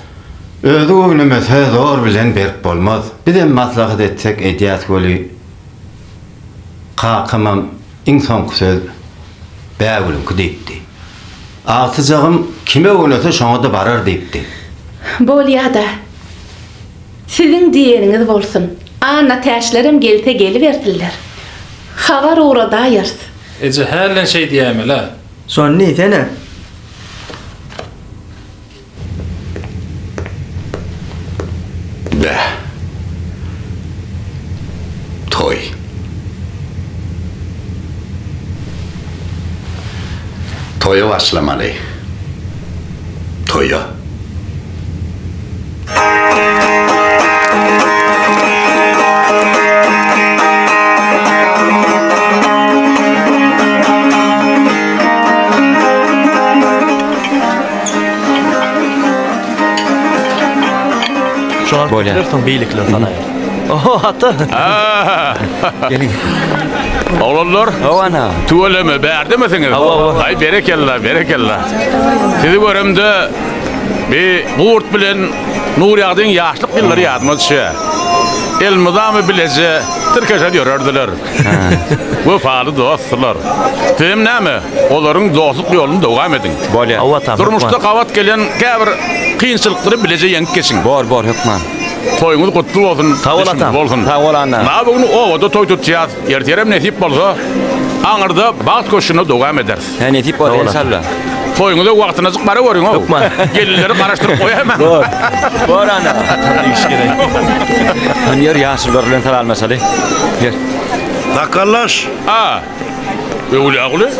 Özü öňüme zor bilen berip bolmaz. Bizem maslahat etsek edýät göli. Kakamam insan söz Begülüm diýipdi. Altyjagym kime oňasa şoňa da barar diýipdi. Bolýa-da. Sizin diýeniňiz bolsun. Ana täşlerim gelse geliberdiler. Habar uğrada ýars. Ece hellen şey diýämeli. Son ni sene? Be. Toy. Toya başlamalı. Toya. Şoňa bilirsiň beýlikler sanaýar. Oho, hatta. Gelin. Oğlanlar. Ana. Tuvaleme berdimesiniz? Ay berekella, berekella. Sizi görümde bir Buğurt bilen Nur Yağdın yaşlık yılları yadıma düşe. Elmizamı bilece Türkeşe diyorlardılar. Vefalı dostlar. Dem näme? Olaryň dostluk yolunu dowam edin. Durmuşda kavat gelen käbir kynçylykları bilece ýeňip geçin. Bor, hökman. Toyuňuz gutly bolsun. Sağ ol atam. Sağ ol ana. Ma bugün owada toy tutýar. Erterem nesip bolsa, aňyrda baht koşuny dowam eder. Ha nesip bolsa inşallah. Toyuňyza wagtyna çykmara görüň o. Gelinleri garaşdyryp goýaman. Bor ana. Iş gerek. Yer ýaşylar bilen taralmasaly. Yer. Takallaş. Öyle ağlı.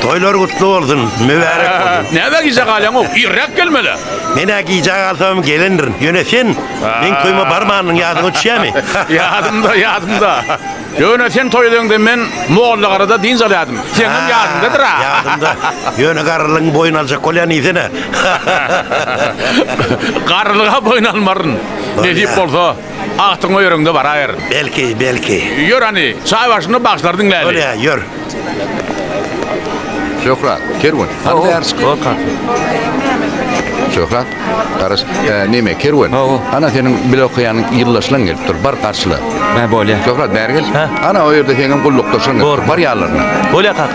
Toylar kutlu olsun, mübarek olsun. Näme giyecek alem o? İrrak gelmeli. Mene giyecek alsam gelindir. Yönetsen, ben toyma barmağının yadını düşeymi? Yadımda. Yönetsen toyduğunda men Moğollu arada din zaladım. Senin yadımdadır ha. Yadımda. Yönü karılığın boyun alacak kolyan izine. Karılığa boyun almarın. Ne deyip bolsa, ahtın o yörüngde var ayır. Belki. Yör hani, çay başında başlardın lali. Öyle ya, yör. Şöhrat, Kervin. Hadi ders. Şöhrat, karış, neme Kervin. Ana senin bile okuyanın yıllaşlan gelip dur, bar karşıla. Ben böyle. Şöhrat, beri gel. Ana o yerde senin kulluk dursun. Bar yağlarına. Böyle kalk.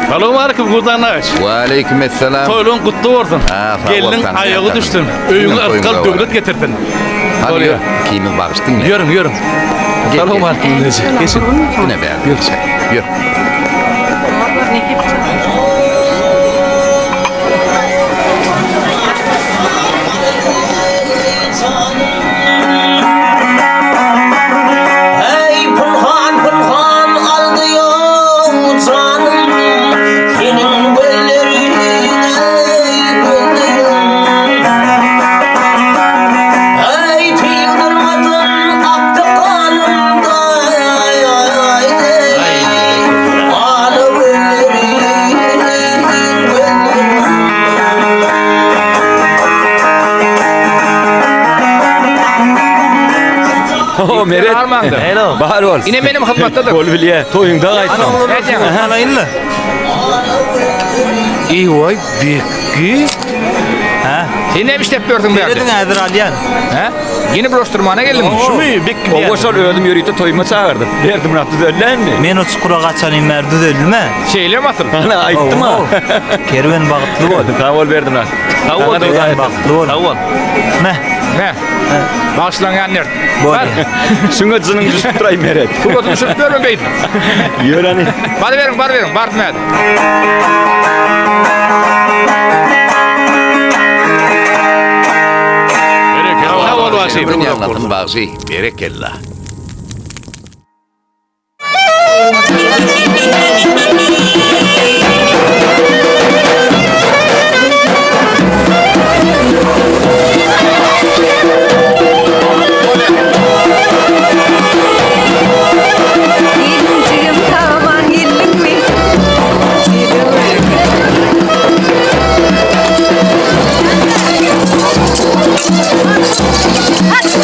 Selamun aleyküm Gurdanlaş. Ve aleykümselam. Toyluğun kutlu olsun. Gelinin ayağı düştün. Öyüňe ıskal döwlet getirdin. Hadi yürü. Kiyimi bağıştın ya. Yürüm. Selamun aleyküm. Geçin. Ne be? Yürü. Meret. Hello. Bahar ol. Yine benim hizmettedir. Kol bilye. Toyunda aytma. Anayınla. İyi vay bekki. Ha? Sen ne işlep gördün berdi? Neredin Adır Aliyan? Ha? Yeni brosturmana geldim. Şu mu? Bekki. O boşal öldüm yürüyüp toyuma çağırdım. Verdim rahatı döllen mi? Men o çukura kaçanayım merdi döldüme. Şeyle masın? Ana ayttım ha. Kerven bağıtlı ol. Sağ ol verdim rahat. Sağ ol. Bağıtlı ol. Sağ ol. Ne? Bağışlangan nerd. Böyle. Şuna cının düşüp durayım Meret. Kulotunu düşürüp görmem beydim. Yör hani. Bari verin. Bardım hadi. Berekella. Sağ ol Vasif. Ben yanlatın Vasif. Berekella. Hadi.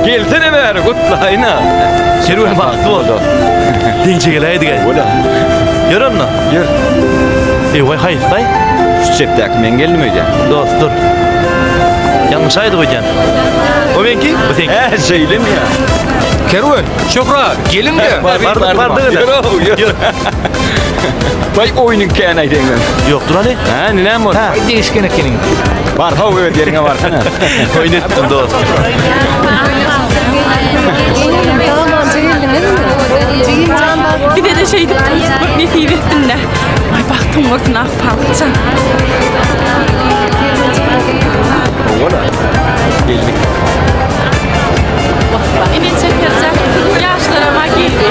Gelsene bäri gutlayna. Kerwen bagtly boldy. Dinçe geleydi gel. Ola. Yer anna. Yer. Vay hayıstay. Şu çepdak men geldim öýde. Dost dur. Yanlış aydı hocan. O benki? Bu tek. Şeylim ya. Kerwen, Şokra, gelin de. Bardı. Yürü. Vay oyunun kene aydengen. Yoktur ali. Ha, ninem var? Ay değişken ekenin. Var ha öyle yerine varsana. Oynatdım dost. Bir de şeydi, bak ne tiyvettin de. Ay baktım ortuna palçan. Ola. Geldik. Bak, inen çekercek, yaşlarıma geldi.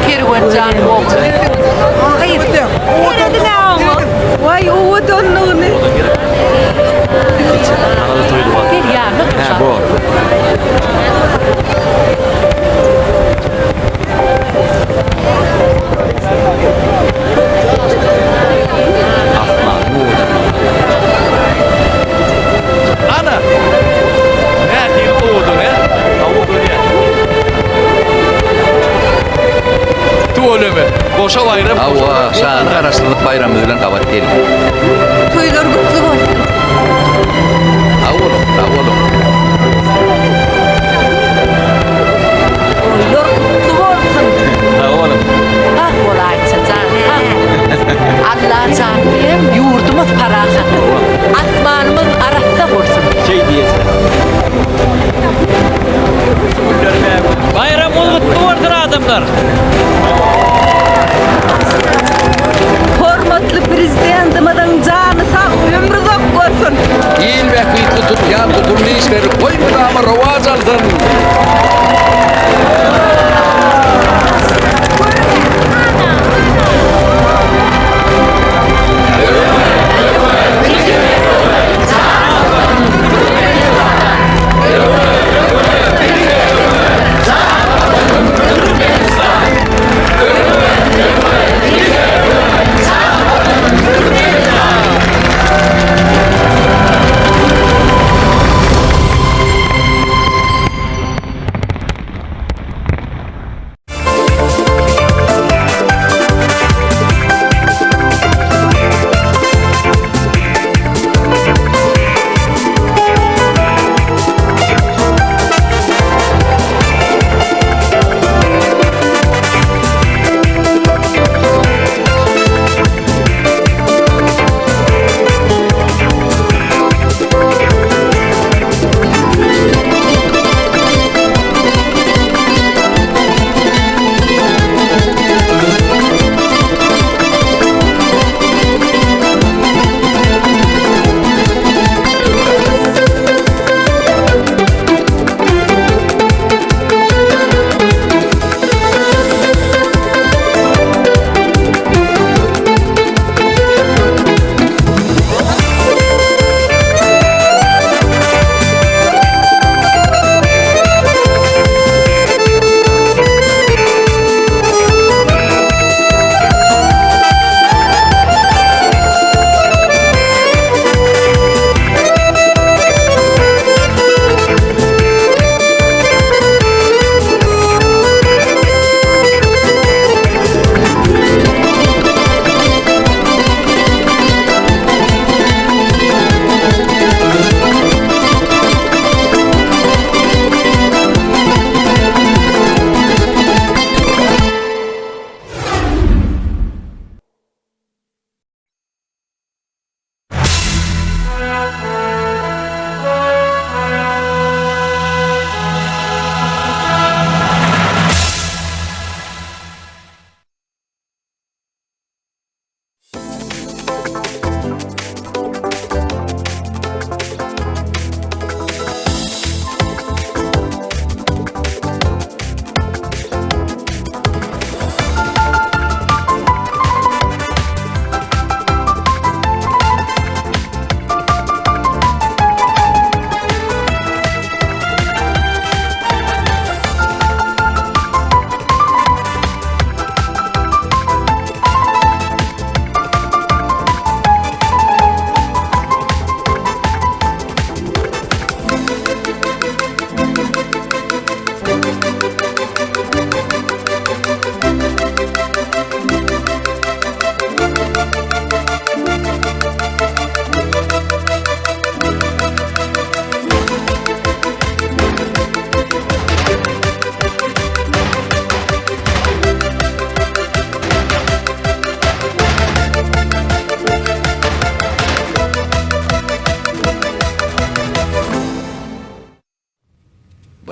Kerwen oğlu. Hayırdır? Nerede ne ama? Vay o donluğunu. Anada toydu var. Bir yarlık. Ha, bu. Ana. Ne diyeyim oğlum ya? Oğlum ya. Tuğulümü. Boşa bayram. Ava, sağın arasılık bayramı bilen kabat geldi. Toylar kutlu olsun. Oğlum. Toylar kutlu olsun. Ha oğlum. Ah olaytsın canım. Allah canım. Yurdumuz parahan. Asmanımız arasında vursun. Şey diyesin. Bayram kutlu vardır adamlar. Hormatlı prezidentimidan canı sağ, ömrü uzak olsun. İl vekili tutup yan tutum ne işleri koymadı ama ravaz aldın.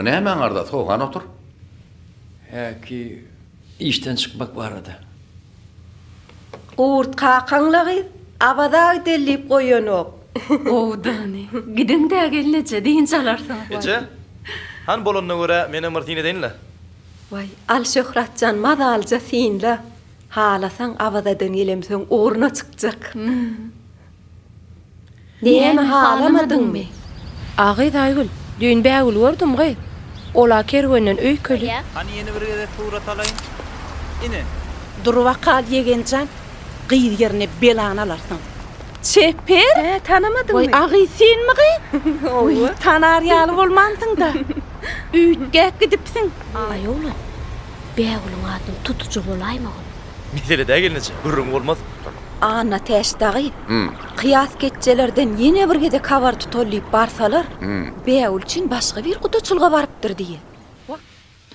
Ne hemen arda toğan otur. Ki işten çıkmak vardı. Urt kakaňlagy abada delip goýanok. Owdany. Gidin de gelnece deyin çalarsın. Ece? Han bolonuna göre meni Martine deynle. Vay, al şöhratcan madalca sinle. Halasan abadadan gelemsen uğruna çıkacak. Neyme halamadın mı? Ağay daýgul, düýün bägül gördüm gaý. Ola kerwenden öýköli. Hani yeni bir gede tuğrat alayım. İne. Durwa kal yegencan. Gyýr yerine belan alarsın. Çeper? Tanamadın Vay, mı? ağay sen mi gıy? Oy, tanar ýaly bolmansın da. Üýtgäk gidipsin. Ay oğlum, bägülüň adyny tutucu bolaýmy? Mesele de gelince gurrun olmaz. Ana täşdagy. Kıyas geççelerden ýene bir gede kabar tutulýyp barsalar, bägül üçin başga bir gudaçylga barypdyr diýe.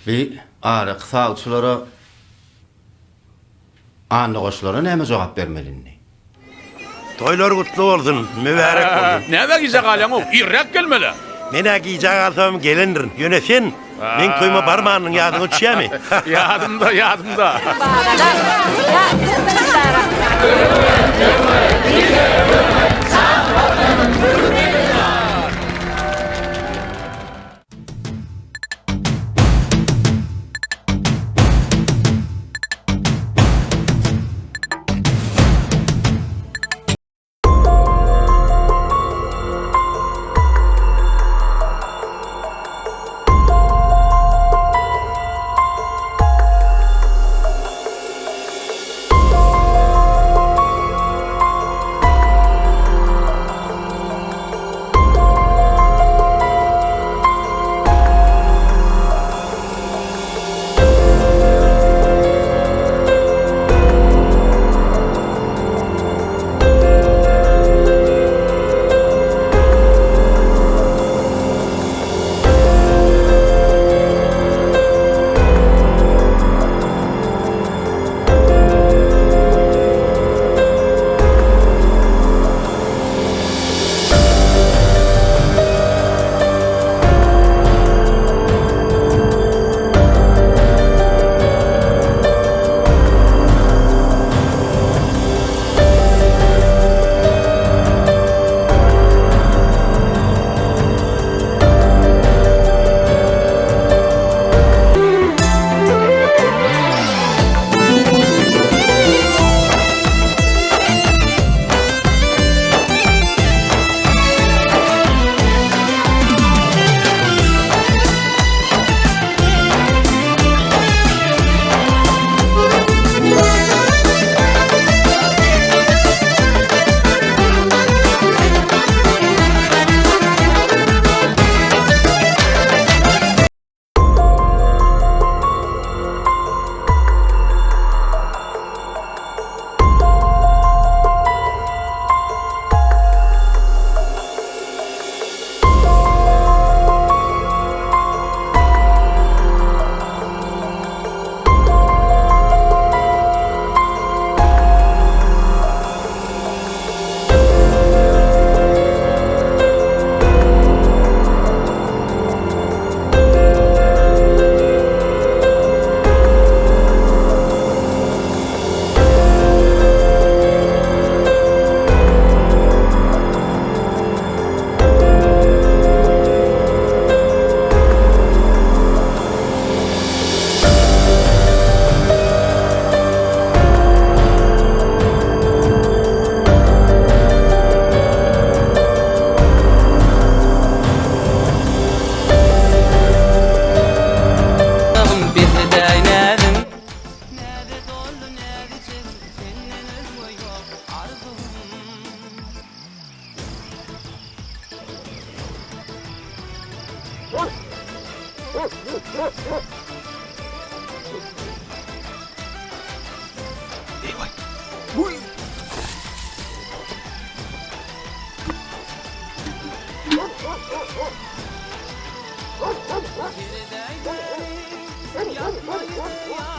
Bir ara kısa uçulara anlı koşulara näme jogap bermelini? Toylar kutlu olsun, mübarek olsun. Näme giyecek alyan o? İrrak gelmeli. Mene giyecek alsam gelindirin. Yönetsen, men koyma barmağının yadını düşýärmi? Yadımda.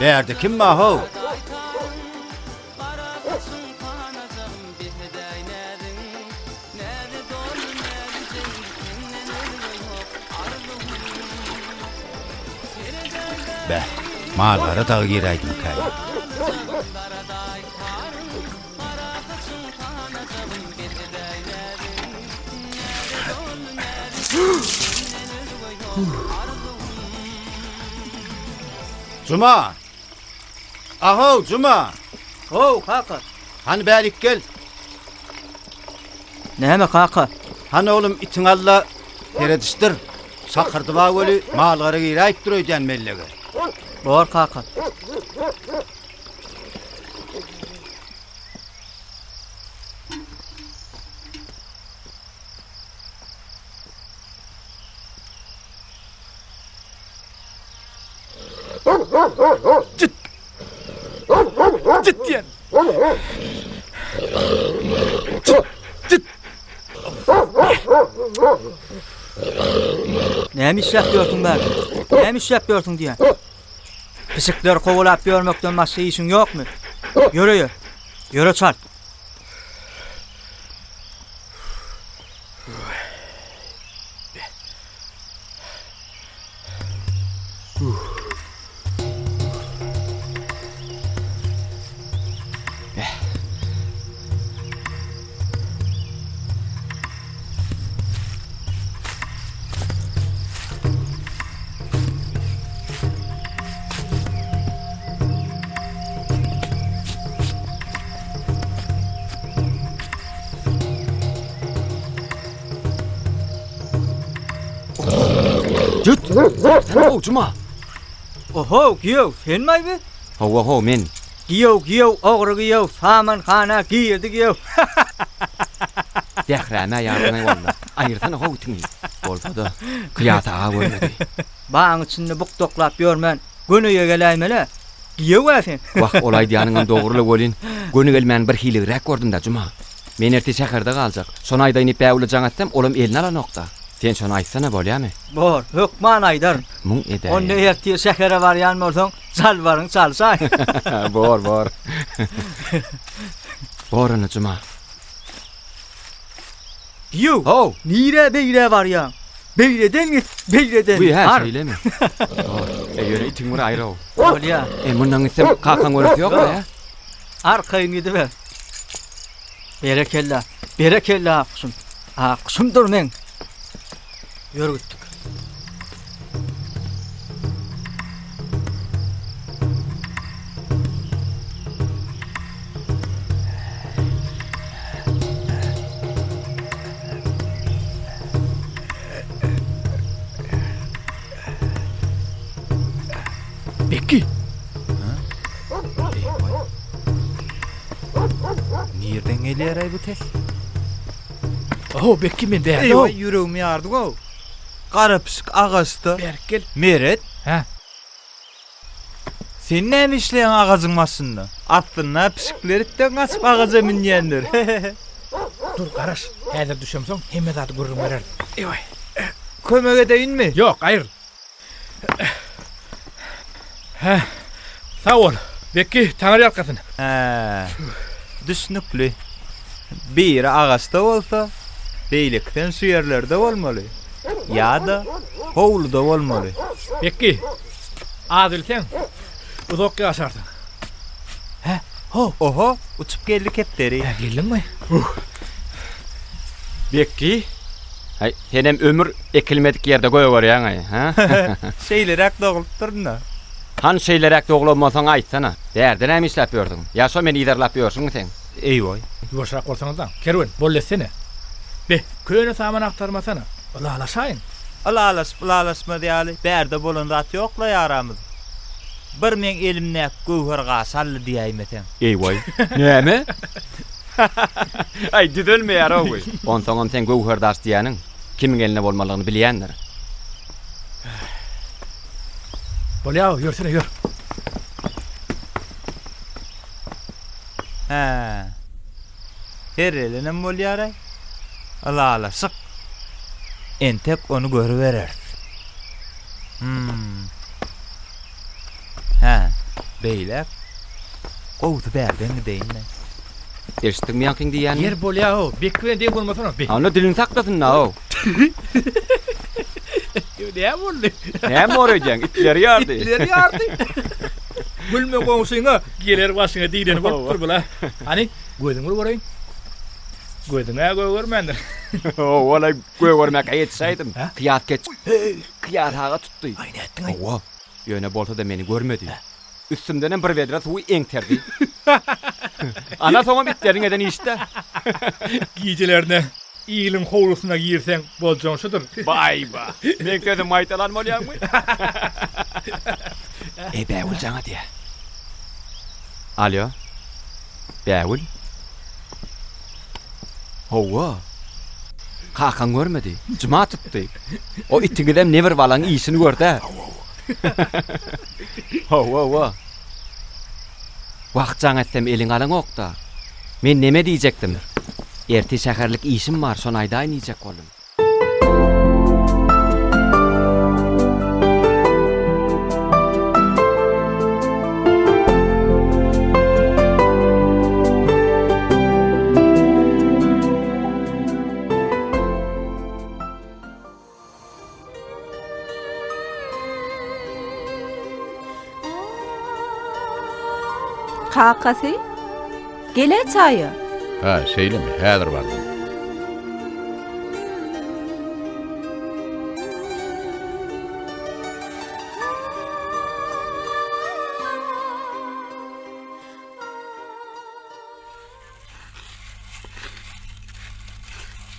Berde kim maho? Be, mallara dağı gireydim kay. Cuma! Aho, Cuma! Oh, kaka. Hani berik gel. Näme kaka? Hani oğlum itin alla terediştir. Sakırdı bağı ölü mallara gireyip duruyor diyen mellege. Bor kaka. Ciddiyen. Näme iş yapıyorsun ben? Näme iş yapıyorsun diye. Pislikleri kovalap görmekten başka işin yok mu? Yürü. Yürü çal. Cüt! Oh, Cuma! Oho, giyev, sen mi abi? Ho, men. Giyev, oğru giyev, saman khana giyirdi giyev. Dehräme yardıma valla. Ayırtan ho tini. Bolmadı. Kıyata ağa görmedi. Bağın içinde buk toklap görmen, gönüye geleymele. Giyev sen. Vah, olay diyanından doğrulu bolin. Gönü gelmeyen bir hiligirek gördüm da Cuma. Men erti şäherde galjak. Son ayda inip bäwle atsam, olam elini ala nokta. Sen şonu aýtsana bolýarmy? Bor, hukman aydar. Muň eder. Onda erti şähere var ýanmorsaň, çal barın çalsa. Bor. Borunu Cuma. Giyev. Ho, nire beýle var ya. Beýleden. Bu her şeylemi. Eýer itiň bir aýra. Bolýar. Mundan itsem kakan görüp ýok ya. Arkaýyň gidibe. Berekella kuşum. Kuşumdur men. Yürüttük. Bekki. Nereden geliyor ay bu tes? Oh, Bekki men de. Eyvah, yüreğim yardı o. Qara pişik ağaçta. Berkel. Meret. Ha. Sen näme işleýän ağaçyň başynda? Atdyna pişiklerden gaçyp ağaca minýänler. Dur, garaş. Häzir düşemsoň hemme zady görürüm berer. Eyvah. Kömek edeyinmi? Yok, aýr. Ha. Sağ ol. Bekki, taňary ýalkasyn. Ha. Düşnükli. Biri ağaçta bolsa, beýlikden süýerlerde bolmaly. Ya da hovluda bolmaly. Bekki. Adil sen. Uzak ýaşarsyň. Ha, oho, uçup geldik hepleri. Geldinmi? Bekki. Hay, senem ömür ekilmedik yerde goýup ýaňy, ha? Şeylerek dogulup durna. Han şeylerek dogulmasaň aýtsana. Därden hem işläp ýördiň. Ýa-şo meni iderlap ýörsiň sen. Eyvay. Ýuwaşrak bolsaňyz da. Kerwen, bollesene. Be, köýne saman aktarmasana. Ola alaşaýyn. Alalasma diýäli. Bärde bolan zat ýokla ýaramyz. Bir men elimne gowhar gasally diýäýmeten. Eyvay. Näme? Ay, düzelme ýara oý. Onsoňam sen gowhar daş diýäniň kimiň eline bolmalygyny bilýändir. Bolýar, ýörsene ýör. Ha. Her elinem bolýar. Ala sık. Entek onu görüverer. Ha, beýler. Gowdy berden gideýin. Eşitdiňmi ýakyň diýýän? Yer bolýar o. Bekki diýip bolmasana. Onu dilin saklasın na o. Ne oldu? Näme öreýän? İtleri ýardy. İtleri ýardy. Gülme goňşyňa geler başyňa diýden bolup durbula. Hani gözüňi göreyim. Gözüňe görmändir. Wala görmek aýetsäýdim. Kıyat geç. Kıyat haga tutdy. Aýna etdiň. Owa. Ýöne bolsa da meni görmedi. Üstümden bir vedra suwy eňterdi. Ana soňa bitlerin eden işte. Giýjilerine iýilim howlusyna girseň boljaň şudur. Bayba. Men köde maýtalan bolýarmy? Bäwul jaňa diýe. Alo. Bäwul. Owa. Kakan görmedi. Cuma tutdy. O itigidem never walan işini gördi. Owa. Wagt jaň etsem eliň alaň okda. Men neme diýjekdim? Erti şäherlik işim bar, şonu aýda aýnayjak boldum. Kakasy? Gele çaýy. Ha, şeylemi, häzir bardım.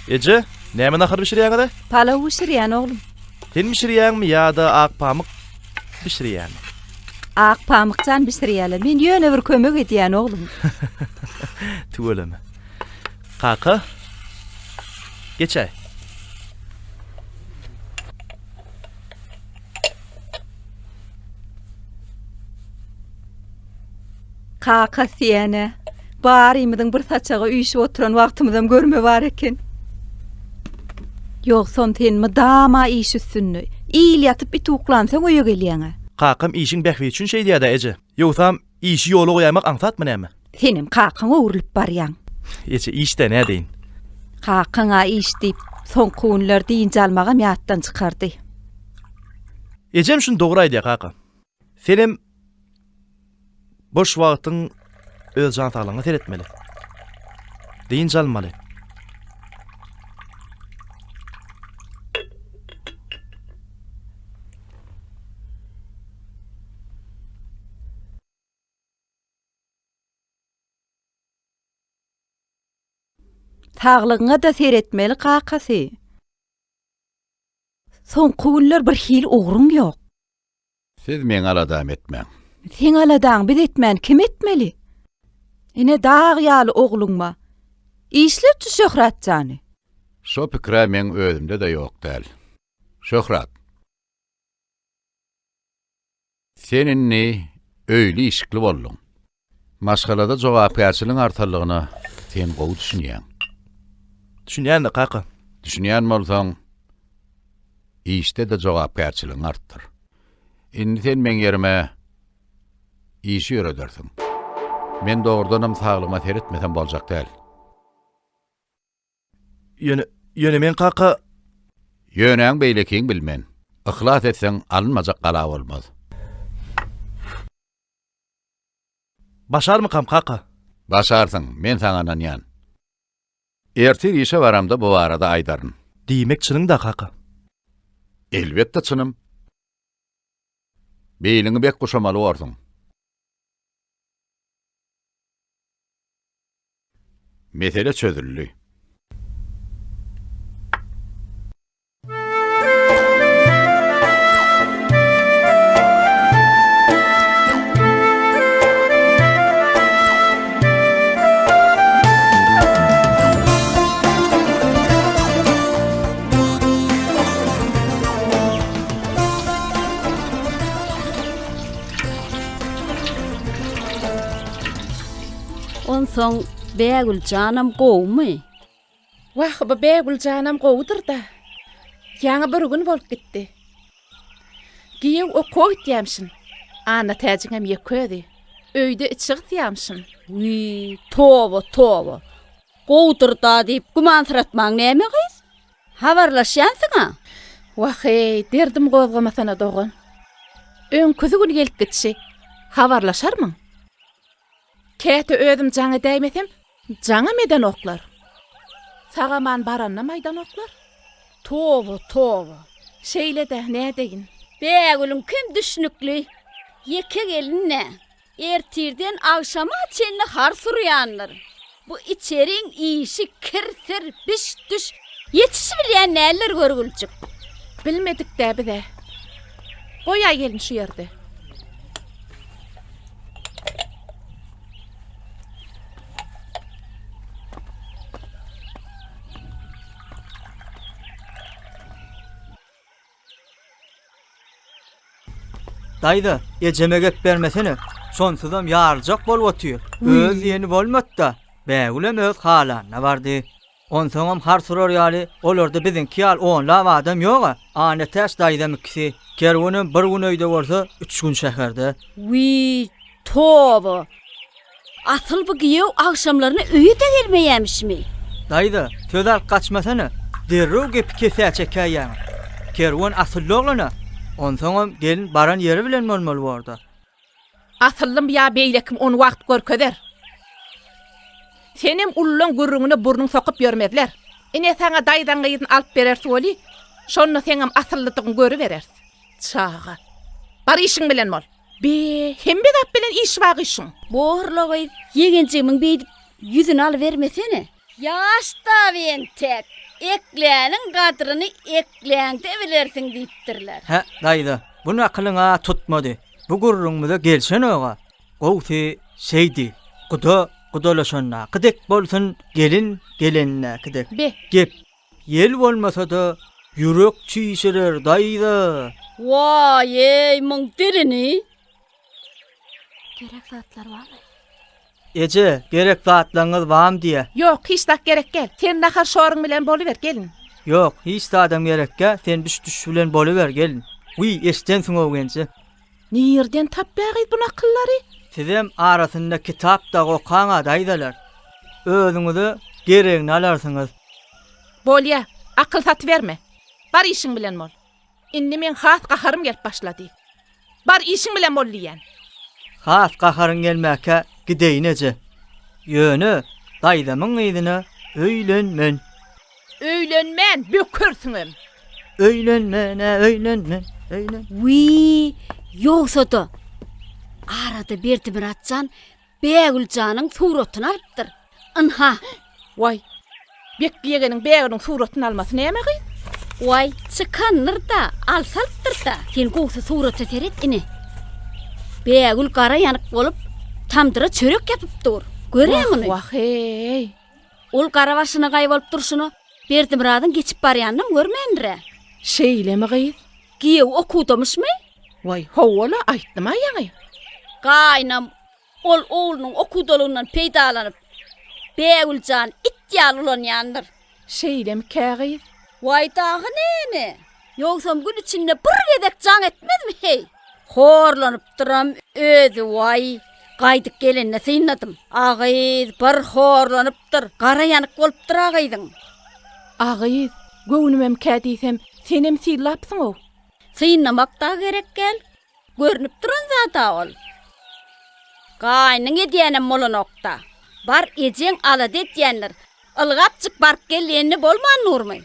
Ece, näme nahar bişirýäňde? Palaw pişirýän oglum. Sen bişirýänmi ýa-da ak pamuk bişirýän? Ak pamukçan pişirýärler. Men ýöne bir kömek edýän oglum. Tuwelemi. Kaka. Geçay. Kakasy ýene. Barymydyň bir saçaga üýşip oturan wagtymyzam görme bar eken. Ýoksa senmi dama iş üstünni. İýil ýatyp bir tuğlansaň oýa gelýäňe. Kakam işin bähwi üçin şey diýär-de Ece. Ýogsam işi ýoly goýamak aňsatmy näme? Senim kakaň öwrülip barýan. Ece işte ne deyin? Kakaňa iş diýip soň kunlar diýinçe almagam ýatdan çykardy. Ecem şunu dogry aýdýar kaka. Senem boş wagtyň öz jan saglygyna seretmeli. Diýinçe almaly. Saglygyňa da seretmeli kakasy. Soň kunlar bir hil ogruň ýok. Siz men aladam etmeň. Sen aladaň biz etmän kim etmeli? Ine dağ ýaly ogluňma. İşlerçi Şöhrat jany. Şo pikre men özümde de ýok däl. Şöhrat. Seninni öýli işikli boldun. Maşgalada jogapkärçiligiň artarlygyny sen gowy düşünýän. Düşünýän-de kaka. Düşünýän bolsaň, işte de jogapkärçiligiň artdyr. Indi sen men ýerime işi ýöredirsiň. Men dogrudanam saglygyma seretmesem boljak däl. Ýöne men kaka Ýöneň beýlekiň bilmen. Ihlas etseň alınmajak gala bolmaz. başarmykam kaka? Başarsyň, men saňa nanýan. Ertir işe baramda bu arada aýdaryn. Diýmek çynyň da kaka. Elbetde çynym. Beýliňi bek goşamaly bolsaň. Mesele çözüldi. Onsoň Bägül janam gowmy? Wah, bu Bägül janam gowdur da. Ýa-ni bir gün bolup gitdi. Giýew o koýt ýamşyn. Ana täjiňem ýeködi. Öýde içig ýamşyn. Wi, towa. Gowdur da diýip guman syratmaň näme gyz? Habarlaşýansyňa? Wahey, derdim gozgamasana dogan. Öňküzi gün gelip gitşi. Habarlaşarmyň? Käte özüm jaňa däýmesem, jaňa meden oklar. Sagaman baranna maýdan oklar. Towa. Şeýle de nädeýin? Bägülüm kim düşnükli? Yeke gelinne. Ertirden akşama çenli har suryanlar. Bu içeriň işi kirsir, biş düş. Yetişi bilýän näler görgüljek. Bilmedik de bize. Goýa gelin şu ýerde. Dayda, eceme gep bermesene. Sonsuzam yarılacak bol otuyor. Öz yeni bolmatta. Bägülem öz halanna bardy. Onsoňam har surar ýaly, olarda biziňki ýal onlap adam ýoga. Ana täş daýdamykisi. Kerwanyň bir gün öýde bolsa, 3 gün şäherde. Towa. Asıl bu giýew akşamlaryny öýe de gelmeýämişmi? Dayda, sözel kaçmasana. Derrew gep kese çekýär. Kerwan asylly oglana. Onsoňam gelin baran ýeri bilen bolmaly barda. Asyllym ýa beýlekim onu wagt görkezer. Senem ullun gürrüňine burnuň sokup ýörmezler. Ine saňa daýdan gyýdyn alyp berersi boli, şonu seňem asyllydygyny görüp berersi. Çağa. Bar işiň bilen bol. Be, hem bir dap bilen iş wag işiň. Borlagy ýegençimiň beýdip ýüzüni alyp bermesene. Ýaşda ben tek. Ekleğinin kadrını ekleğinde bilirsin deyiptirler. He dayda, bunu akılına tutmadı. Bu gurrunmuza gelsen oğa. Gowsi şeydi, kudalaşanna, kıdek bolsun gelin gelinne kıdek. Be. Gep, yel olmasa da yürek çiğşirer dayda. Vay ey mın dilini. Gerek zatlar var mı? Ece, gerek zatlarınız var mı diye. Yok, hiç tak gerek gel. Sen nahar şorun bilen boluver gelin. Yok, hiç de adam gerek gel. Sen düş bilen boluver gelin. Uy, eştensin o genci. Nereden tapbağıydı bu akılları? Sizem arasında kitap da okana daydalar. Özünüzü gereğini alarsınız. Bolya, akıl sat verme. Bar işin bilen bol. Indi men has qaharım gelip başladı. Bar işin bilen bol diyen. Has qaharın gelmeke gideyin ece. Yönü daydamın iyidine öylenmen. Öylenmen, bökürsünüm. Öylenmen. Wii, yoksa da arada Bertimir atcan Bägülcanın suratını alıptır. Anha. Vay, Bekliyegenin Bägül'ün suratını alması neyme gıyın? Vay, çıkanır da, alsalıptır da. Sen koğsa suratı seret ini. Bägül kara yanık olup, tamdıra çörek yapıp dur. Görüyor musun? Vah hey. Ol kara başına kaybolup durşunu, Bertimir adın geçip barayanım görmeyendir. Şeyle mi gıyın? Giyev okudamış mı? Vay, hovala ayttım ayyanı. Kaynam, ol oğlunun okudalığından peydalanıp, Bägülcan ittiyal ulan yandır. Şeyle mi kâgıyız? Vay dağı neyini? Yoksa gün içinde bir gedek can etmez mi hey? Horlanıp duram özü vay. Kaydık gelinne sıynadım. Ağıyız bir horlanıptır. Kara yanık olup dur ağıydın. Ağıyız, göğünümem kâdiysem senem sıyllapsın o. Sıynamak da gerek gel. Görünüp duran zata ol. Kaynın ediyenem molu nokta. Bar ecen aladı ediyenler. Ilgapçık bark gelyenini bolman nurmay.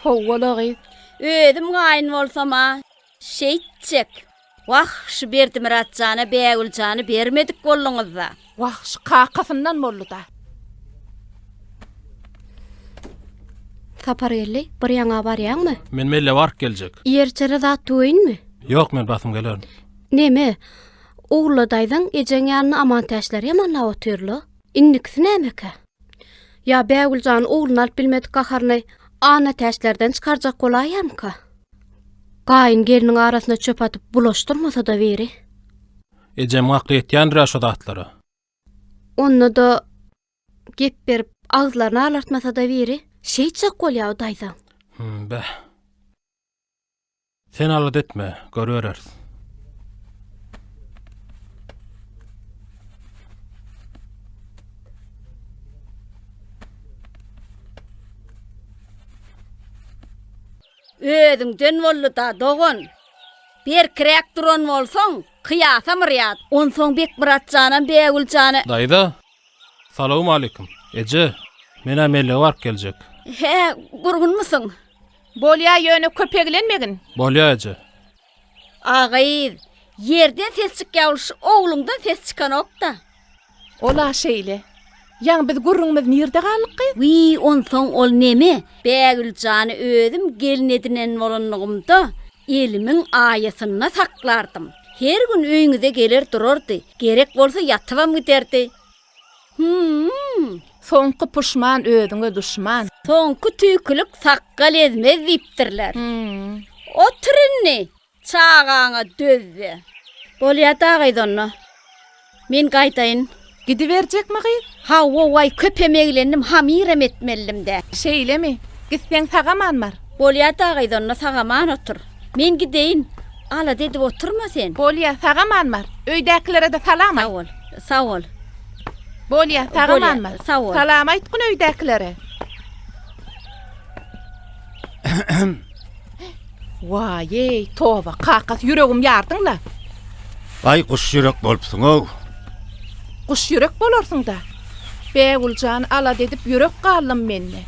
Hovala ağıyız. Ödüm kaynın olsama. Şeytçek. Vah şu Bertimir atcanı, Bägülcanı bermedik kolluňyzda. Vah şu kakasından bollu da. Tapar gelli, bir ýaňa barýanmy? Men melle bark geljek. Ýerçere zat duýynmy? Ýok, men basym gelerim. Neme? Oğlu daýdan ejen ýanyna aman täşler ýamanlap oturly. Innikisi nämeke? Ya Bägülcan oğlunu alyp bilmedik gaharny ana täşlerden çykarjak bolaýarmyka? Gaýyn geliniň arasyna çöp atyp bulaşdyrmasa da beri. Ejem hakly etýändir şo zatlara. Onu da gep berip agzlaryny alartmasa da beri. Şeyçek bolýar daýdan. Be. Sen alat etme, görürüz. Ödüňden bollu da dogon. Bir kirek duran bolsaň, kıyasam riyat. Onsoň bek Muratjanan Begüljany. Dayda. Salamu aleyküm. Ece, mena melle vark gelecek. He, gurgun musun? Bolya yöne köpeglenmegin. Bolya Ece. Ağayır, yerden ses çıkýalyş, oğlumdan ses çıkan okda. Ola şeýle. Ýa biz gurrunmyz nirde gallyk? Wi, onsoň ol neme? Begüljany özüm gelin edinen bolanlygymda elimiň aýasyna saklardım. Her gün öýüňize gelir dururdy. Gerek bolsa ýatybam giderdi. Soňky puşman özüňe düşman. Soňky tüýkülük sakkal ezmez diýipdirler. Oturunni, çağaňa dözdi. Bolýat agaýdanna. Men gaýtaýyn. Gidiberjekmi gyz? Ha, way köpemeglendim, hamirem etmellimde. Şeýlemi? Gitseň sagamanmar. Bolýat agaýdanna sagaman otur. Men gideýin. Ala dedi oturma sen. Bolýa sagamanmar. Öýdäkilere de salam aýt. Sağ ol. Sağ ol. Bolýa sagamanmar. Sağ ol. Salam aýtgyn öýdäkilere. Vay, towa, qakas yüregim ýardyňla. Ay kuş yürek bolupsyň-o. Kuş yürek bolarsyň da. Begüljan ala dedip yürek gallym menne.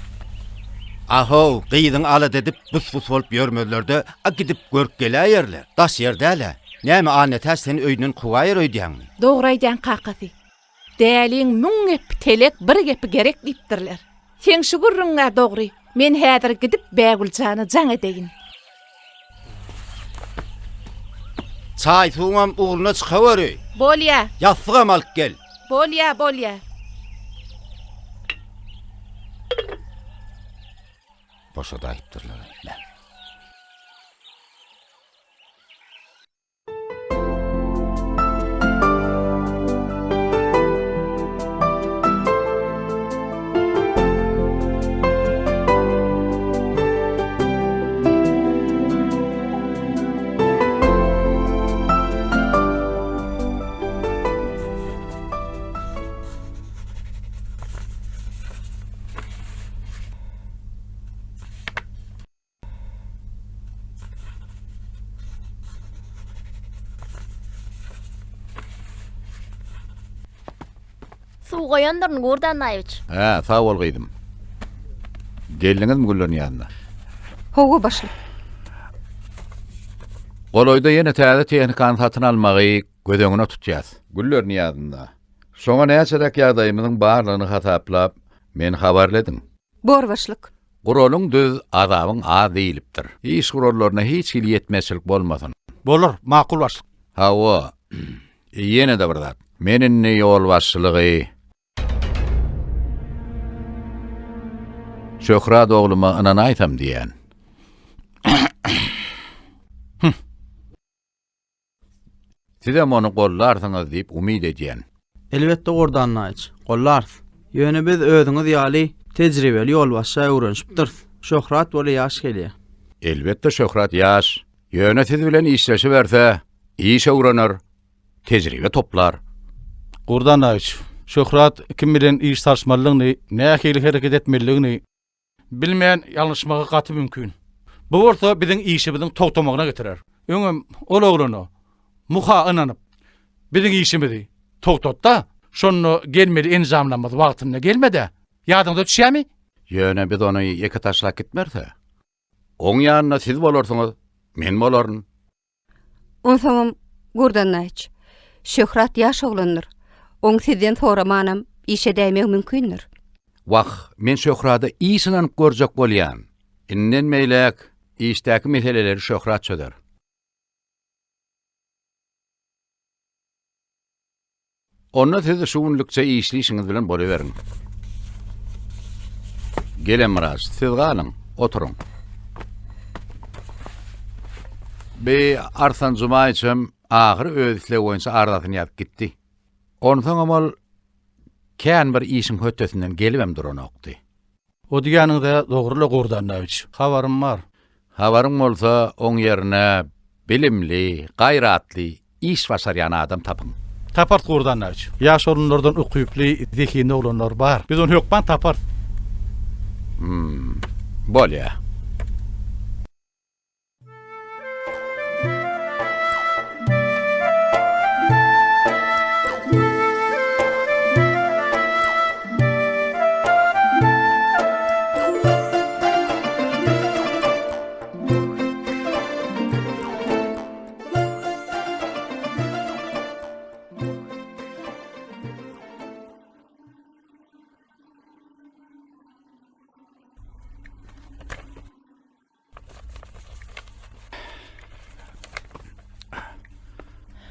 Aho, gyýdyň ala dedip bus bolup ýörmezlerde, a gidip görüp gelýärler. Daş ýerdäle. Näme aneta sen öýünden kuwaýar öýdýäňmi? Dogry aýdan qaqasy. Däliň müň gep telek bir gepi gerek diýipdirler. Sen şu gurrunňa dogry. Men häzir gidip Begüljany jaň edeýin. Çay suwam uğruna çıkavery. Bolýa. Ýassygam alyp gel. Bolýa. Boşa da aýypdyrlar. Suw goýandyryn Gurdan Naýyç. Ha, sağ ol gyýdym. Geldiňizmi Güllüň ýanyna? Howa başlyk. Goloyda ýene täze tehnikany satyn almagy gödeňine tutýas. Güllüň ýanyna. Şoňa näçerek ýagdaýymyň barlygyny hasaplap men habarladyň. Bor başlyk. Guroluň düz azabyň az diýilipdir. Iş gurollaryna hiç hili ýetmezçilik bolmasyn. Bolar, makul başlyk. Hawa. Ýene de bir zat. Menin ýol başçylygy Şöhrat oğluma anan aýtam diýen. Sizem onu gollarsyňyz diýip umyd edýän. Elbetde Gurdan Naýyç, gollarys. Ýöne biz özüňiz ýaly tejribeli ýolbaşça öwrenipdir. Şöhrat boly ýaş gelýär. Elbetde şöhrat ýaş. Ýöne siz bilen işleşi berse, iş öwrenir, tejribe toplar. Gurdan Naýyç, şöhrat kim bilen iş tartışmalygyny, nähili hereket etmeliligini bilmeýän ýalňyşmaga gaty mümkin. Bu bolsa biziň işimiziň togtamagyna getirer. Öňüm ol ogluny muha inanyp biziň işimizi togtatda, şonu gelmeli enzamlamaz wagtyna gelmede. Ýadyňda düşýärmi? Ýöne biz onu ýeke taşlap gitmerse. Oň ýanyna siz bolarsyňyz, men bolaryn. Onsoňam Gurdan Naýyç. Şöhrat ýaş oglandyr. Oň sizden sonra manam işe däýmek mümkindir. Men şöhrada işinden görjek bolýan. Innen meýlek işdäki meseleleri şöhrat çöder. Onda siz şuwunlukça işlişiňiz bilen bolýaberin. Gelem Miraz, siz galyň, oturuň. Be Arsan Jumaýçym ahyry öýdükle boýunça ardasyny ýatyp gitdi. Onsoň amal kän bir işiň hötesinden gelibem duranokdy. O diýäniňde dogry Gurdan Naýyç. Habarym bar. Habaryň bolsa, oň ýerine bilimli, gaýratly, iş başarýan adam tapyň. Tapart Gurdan Naýyç. Ýaş olanlardan okuyuply, zehini olanlar bar. Biz onu ýokpan tapart. Bolýa.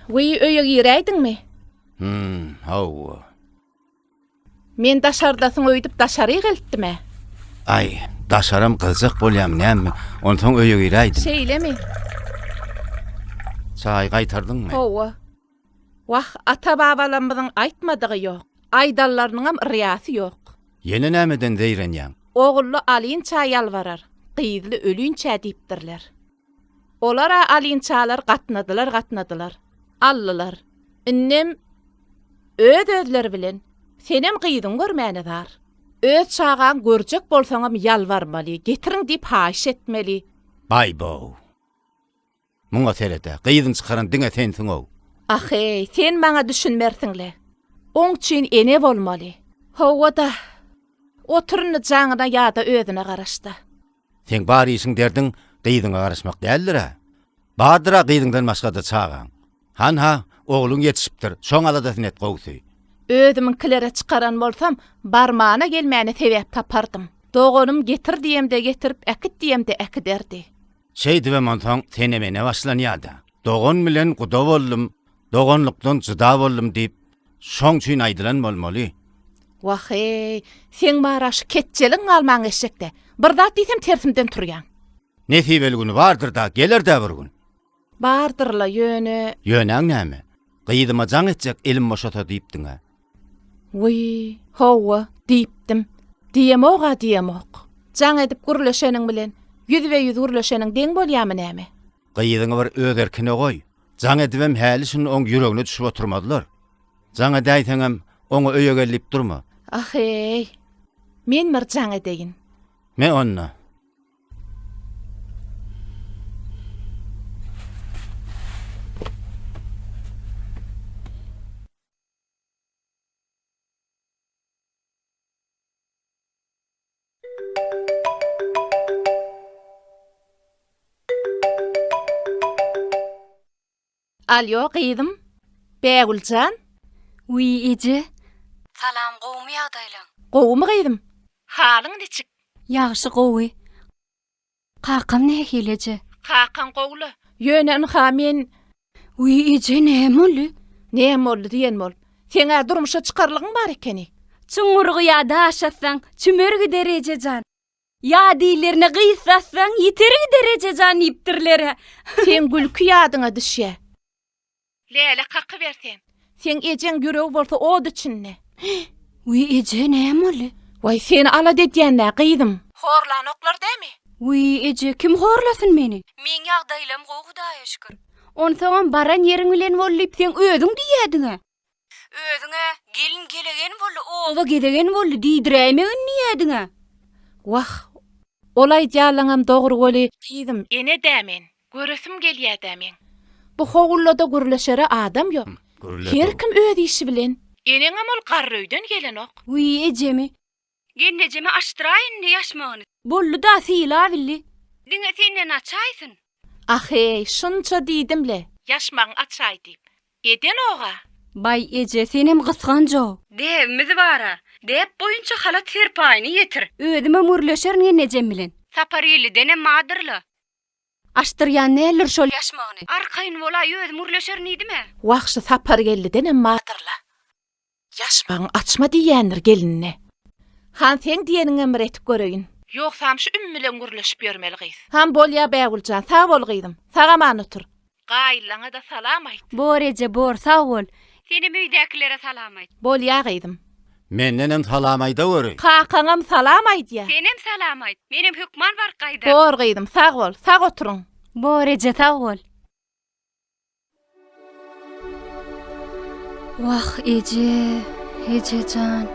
Wy öýe gireýdiňmi? Hawa. Men daşardasyň öýdüp daşary geltdime. Ay, daşaram kılacak bolyam näme? Ondan öýe gireýdim. Şeýlemi? Çay gaýtardyňmy? Hawa. Wah, ata-babalarymyzyň aýtmadygy ýok. Aýdallarynyň riýasy ýok. Ýene nämeden deýrenýäň? Oğullu alynça ýalvarar, gyýzly ölünçä diýipdirler. Olara alynçalar gatnadylar. Allylar. Innem özleri bilen senem gyýdyň görmäni dar. Öz çağan görjek bolsaňam ýalvarmaly, getiriň diýip haýyş etmeli. Bay bo. Muňa telede gyýdyn çykaran diňe sensiň o. Ahey, sen maňa düşünmersiňle. Oň üçin ene bolmaly. Hawa da oturuny jaňyna ýa-da özüne garaşdy. Sen bari işin derdiň gyýdyňa garaşmak däldir ha. Badyra gyýdyňdan başga da çağan. Ha, oğluň yetişipdir. Şoň aladasyň et gowsy. Özüminkilere çıkaran bolsam, barmağına gelmäni sebäp tapardım. Dogonum getir diýemde getirip, äkit diýemde äkiderdi. Şeýdi we montaň sen emene başlanýardy. Dogon bilen guda boldum, dogonlukdan juda boldum diýip, şoň üçin aýdylan bolmaly. Wahey, sen maraş ketçeliň almaň eşekde. Bir zat diýsem tersimden turýan. Nefi belguni bardır da, gelir de bir gün. Bardyrla ýöne. Ýöneň näme? Gyýdyma jaň etjek elim boşata diýipdiň ha. Wy, hawa, diýipdim. Diýemok. Jaň edip gürleşeniň bilen, ýüz we ýüz gürleşeniň deň bolýarmy näme? Gyýdyňy bir öz erkine goý. Jaň edibem häli şuny oň ýüregine düşüp oturmadylar. Jaň edäýseňem oňa öýe gelip durma. Ahey. Men bir jaň edeýin. Me onna. Alyo, gyýdym. Bägüljan. Wy eje. Salam gowmy ýagdaýlaň. Gowmy gyýdym. Halyň neçik? Ýagşy gowy. Kakam nähilece? Kakan gowly. Ýönen ha men. Wy eje näme boldy? Näme boldy diýen bol. Seňe durmuşa çykarlygyň bar ekeni. Çuňurgy ýa-da aşatsaň, çümergi derejejan. Ya diýlerini gysatsaň, ýetergi derejejan ýipdirler. Sen gülkü ýadyňa düşýär. Lele kakı versen. Sen ejen ýüregi bolsa o düşünne. Wy eje näme boldy? Way seni ala dedýänle gyýdym. Horlanoklar dämi? Wy eje kim horlasyn meni? Men ýagdaýlam gowy Hudaýa şükür. Onsoň baran ýeriň bilen bolýyp sen ödüň diýediňe. Ödüňe gelin gelegen boldy, owa gedegen boldy diýdirämegin niýediňe. Wah, olay ýalaňam dogry boly. Gyýdym, ene dämen. Göresim gelýär dämen. Bu howullarda gürleşere adam ýok. Her kim öz işi bilen. Eneňem ol garröýden gelenok. Wy ejemi. Gennejemi aşdyraýyn ne ýaşmagyny. Bollu da syla billi. Diňe senden açaýsyn. Ahey, şunça diýdimle. Ýaşmagyň açaý diýip. Eden oga. Bay eje senem gysganjo. Debimiz bara. Dep boýunça halat terpaýyny ýetir. Ödüme mürleşer nejem bilen. Sapar ýeliden madyrly. Aşdyrýan näler şol ýaşmagyny. Arkaýyn bola ödüm mürleşer nidime? Wagşy sapar gelliden madyrly. Ýaşmagyň açma diýendir gelinne. Han sen diýeniň emir etip göreýin. Ýoksam şu üm bilen gürleşip ýörmeli gyz. Han bolýa bägüljan, sag bol gyzdym. Sagaman otur. Gaýlaňa da salam aýt. Bor eje bor, sag bol. Senem öýdäkilere salam aýt. Bolýa gyzdym. Mennenem salam aýda göre. Kakaňam salam aýdýa. Senem salam aýt. Menem hükman bar gaýda. Bor gyzdym, sag bol, sag oturuň. Bor eje sag bol. Wah eje jan.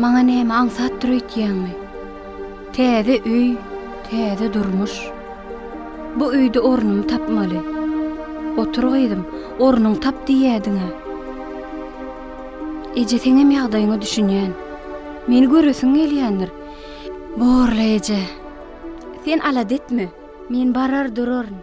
Maňa näme aňsat durýarmy? Täze üý, täze durmuş. Bu üýde ornumy tapmaly. Oturýdym, ornuň tap diýediňe. Eje seňem ýagdaýyňy düşünýän. Meni göresiň gelýändir. Borla eje. Sen alad etme. Men barar duraryn.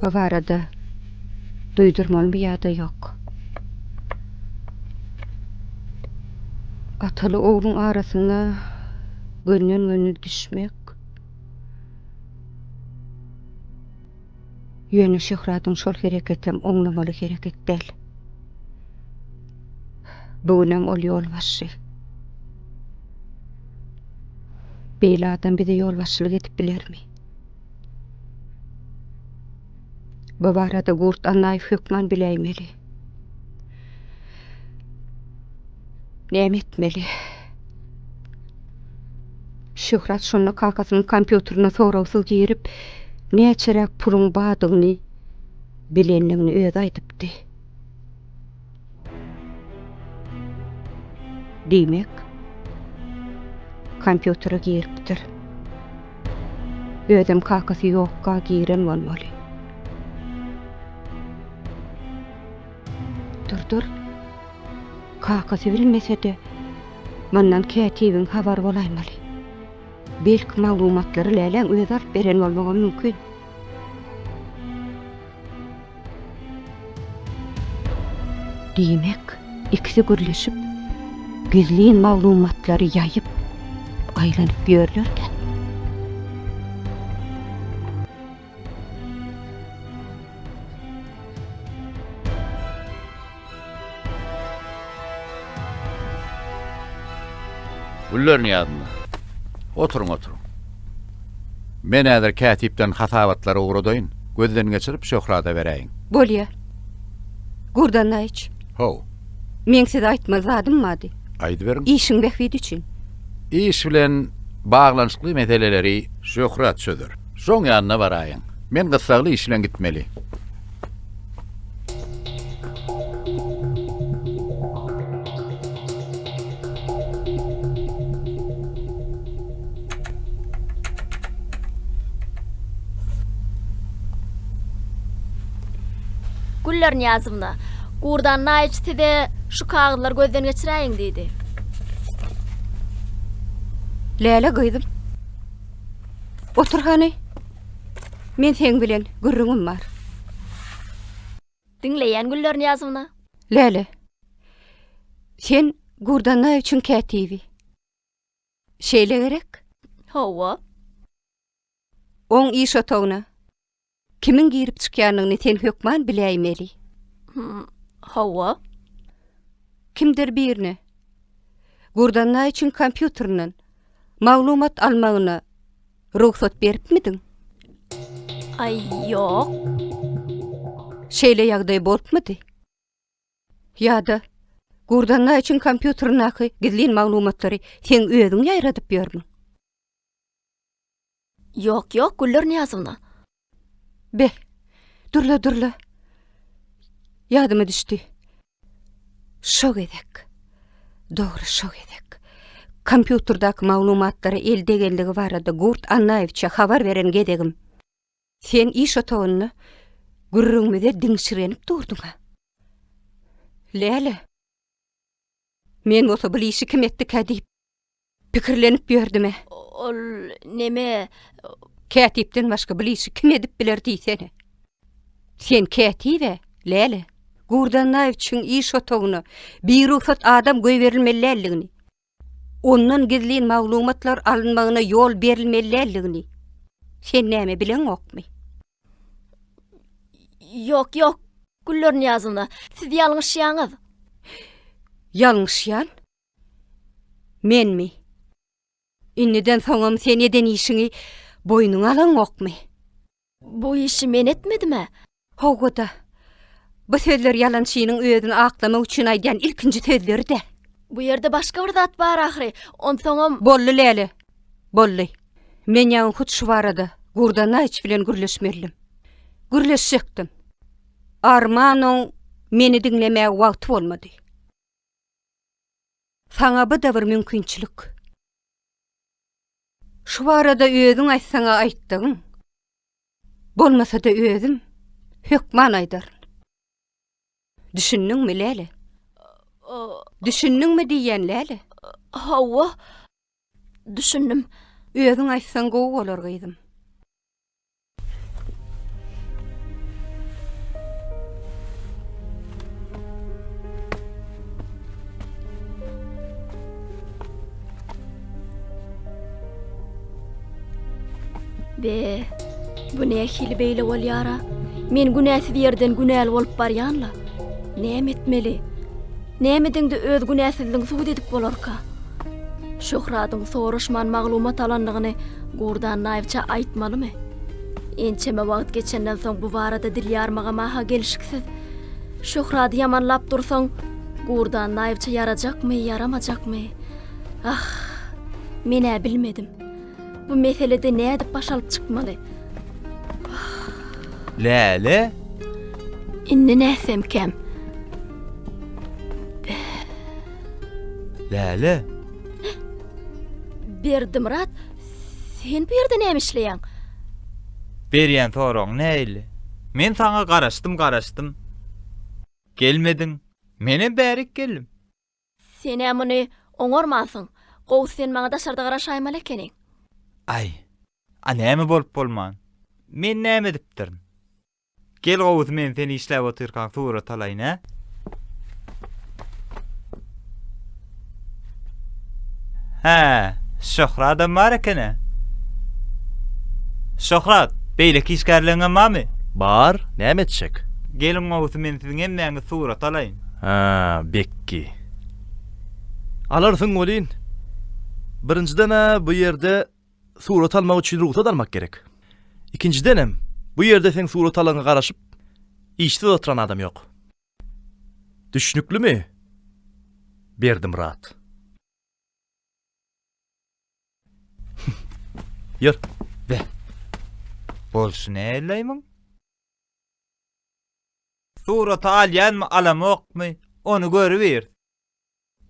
Bu arada duydurmalı bir yada yok. Atalı oğlun arasına gönül düşmek. Yönü Şöhrat'ın şol hareketem oňlamaly hareket değil. Buňam ol yol başy. Beýle adam bir de yol başylyk edip bilermi? Bu barada Gurt Annaýew hökman bileýmeli. Näme etmeli? Şöhrat şonu kakasynyň kompýuteryna sorawsyz girip, näçerek puluň badygyny bilenligini öýde aýdypdy. Diýmek, kompýutere giripdir. Öýdem kakasy ýokka giren bolmaly. Dur. Kakasy bilmese de, mandan kätibiň habar bolaýmaly. Belki maglumatlary lälen öýde alyp beren bolmagy mümkin. Diýmek, ikisi gürleşip, gizliň maglumatlary ýaýyp, aýlanyp ýörlerken. Güllerin ýadyna. Oturun. Men äder kätipden hasabatlary ugradaýyn, gözden geçirip Şöhrata beräýin. Bolýar. Gurdan aýç. Ho. Men size aýtmal zadym mady? Aýdy berin. İşiň bähbidi üçin. İş bilen baglanşykly meseleleri Şöhrat söder. Şoň ýanyna baraýyn. Men gysagly iş bilen gitmeli. Güller Niyazımna, Gurdan Naýew de şu kağıtlar gözden geçiräýin diýdi. Läle gyýdym. Otur hany. Men sen bilen gürrüňim bar. Dinleýän Güller Niyazımna. Läle. Sen Gurdan Naýew üçin kätibi. Şeýle gerek? Hawa. Oň iş otagyna kimin girip çykýanyny sen hökman bileýmeli. Hawa. Kimdir birini Gurdan Naýew üçin kompýuteriniň maglumat almagyna ruhsat beripmidiň? Ay ýok. Şeýle ýagdaý bolupmydy? Ýa-da Gurdan Naýew üçin kompýuterinaky gizlin maglumatlary sen özüň ýaýradyp ýörmiň? Ýok, Güller Niyazımna. Be, durla. Yadıma düştü. Şok edek. Doğru şok edek. Kompýuterdaky maglumatlary elde geligi barada Gurt Annaýewçe habar beren gedegim. Sen iş otagyny gürrüňmede diňşirenip durduňa. Läle. Men bolsa bu işi kim etdi kädip pikirlenip ýördüm. Ol neme? Kätipden başga bu işi kim edip biler diýsene. Sen kätibe, Läle. Gurdan Naýew üçin iş otagyny bir ruhsat adam goýberilmeliligini, ondan gizlin maglumatlar alınmagyna ýol berilmeliligini sen näme bilen okmy? Ýok, Güller Niyazımna. Siz ýalňyşýaňyz. Ýalňyşýan? Menmi? Inniden soňam sen eden işiňi boynuňa alan okmy? Bu işi men etmedime? Howada. Bu sözler yalançynyň özüni aklamak üçin aýdýan ilkinji sözleri de. Bu ýerde başga bir zat bar ahry. On soňam bolly Läle. Bolly. Men ýa hut şu barada Gurdan Naýew bilen gürleşmerlim. Gürleşjekdim. Armanyň meni dinlemäge wagt bolmady. Saňa bu da bir mümkinçilik. Şu barada özüň aýtsaňa aýtdyň. Bolmasa da özüm hökman aýdar. Düşündüňmi Läle? Düşündüňmi diýen Läle? Hawa. Düşündüm. Özüň aýtsaň gowy bolar gyýdym. Be, bu ne hili beyle ol yara? Men günäsiz yerden günäl bolup barýanla. Näme etmeli? Nämedin de öz günäsizligiň suwd edip bolarka? Şöhratyň soraşman maglumat alanlygyny Gurdan naýypça aýtmalymy? Ençeme wagt geçenden soň bu barada dil ýarmaga maha gelişiksiz. Şöhrady ýamanlap dursaň, Gurdan naýypça yarajakmy, yaramajakmy? Ah, men bilmedim. Bu meselede nädip baş alyp çykmaly? Läle? Inni näsem kem? Läle? Berdimrat, sen bu ýerde näme işleýän? Berýän soraň näýli? Men saňa garaşdym. Gelmedin. Mene bärik geldim. Sen muny oňormansyň. Gowy sen maňa daşarda garaşaýmaly ekeniň. Ay, näme bolup bolman? Men näme edipdirim? Gel gowy men seni işläp otyrkan surat alaýyn, ha? Ha, Şöhrat bar ekene. Şöhrat, beýle kişgärligiňe mamy? Bar, näme etjek? Gelin gowy men siziň emmäňi surat alaýyn. Ha, bekki. Alarsyň bolýan. Birinciden bu ýerde surat almak üçin ruhsat almak gerek. İkinciden bu ýerde sen surat alanyna garaşyp işde oturan adam ýok. Düşnüklümi? Berdim rahat. Yer. Be. Bolsun eýleýmin? Surat alýanmy, alamokmy? Onu görüber.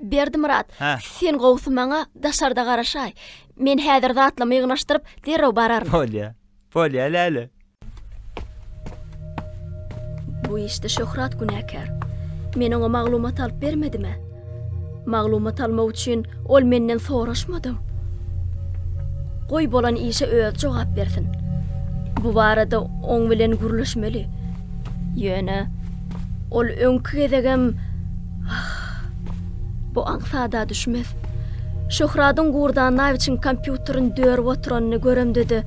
Berdimrat, sen gowsy maňa daşarda garaşaý. Men häzir zatlamy ýygnaşdyryp derrew bararym. Bolýa läle. Bu işte Şöhrat günäkär. Men oňa maglumat alyp bermedime? Maglumat almak üçin ol menden soraşmadym. Goý bolan işe öz jogap bersin. Bu barada oň bilen gürleşmeli. Ýöne ol öňkü gezegem bu aňsada düşmez. Şöhratyň Gurdan naýypçyň kompýuteryny dörüp oturanyny görem dedi.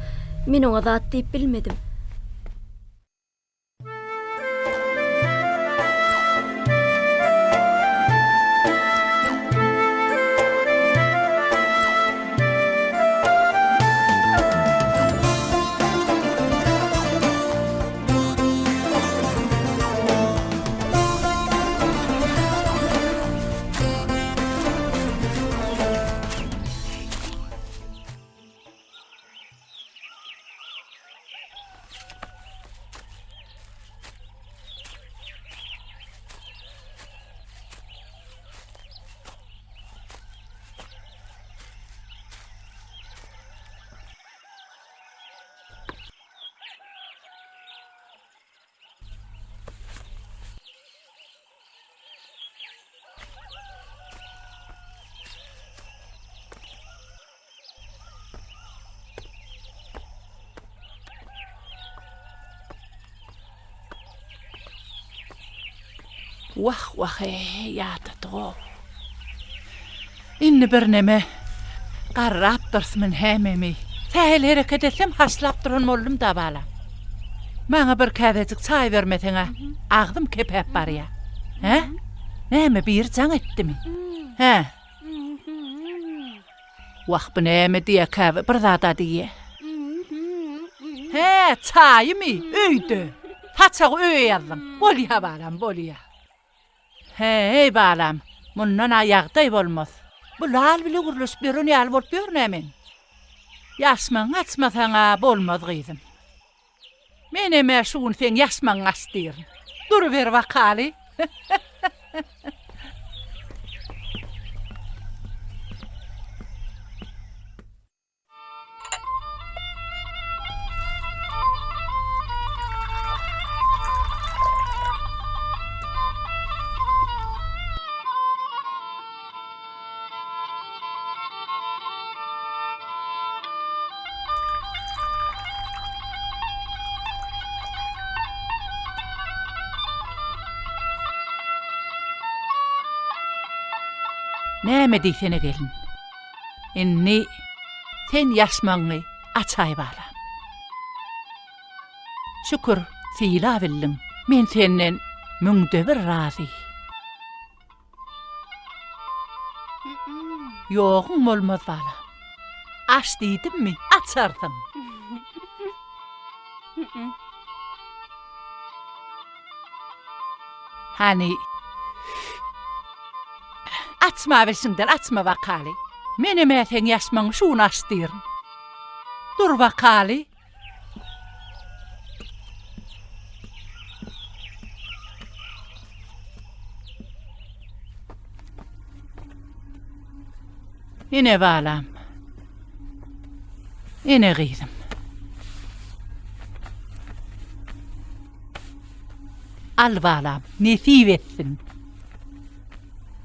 Men oňa zat diýip bilmedim. Wah ýata-dy. Inni bir neme garrap dursmyn hememi. Sähel hereket etsem haslap duran boldum da bala. Maňa bir käzecik çay bermeseňe, agdym kepep barýa. He? Näme bir jaň etdimi? He? Wah bu näme diýe käwe bir zada diýe. He, çaymy öýdü. Haçak öýýärdim. Bolýa balam, bolýa. Hey balam, mundan ayaqday bolmaz. Bu lal bile gurluş birun yal bolup görnemin. Yasman açmasaňa bolmaz gyzym. Mene meşun sen yasman astyr. Dur ver wakaly. Näme diýsene gelin? Inni sen ýaşmaňy açay balam. Şükür, sila bildim. Men senden müňde bir razy. Yoğun bolmaz bala. Aç dedim mi? Açardım. Hani açma versinler, açma vakali. Mene meten yaşman şunu açtırın. Dur vakali. Yine balam. Yine giydim. Al balam, nesip etsin.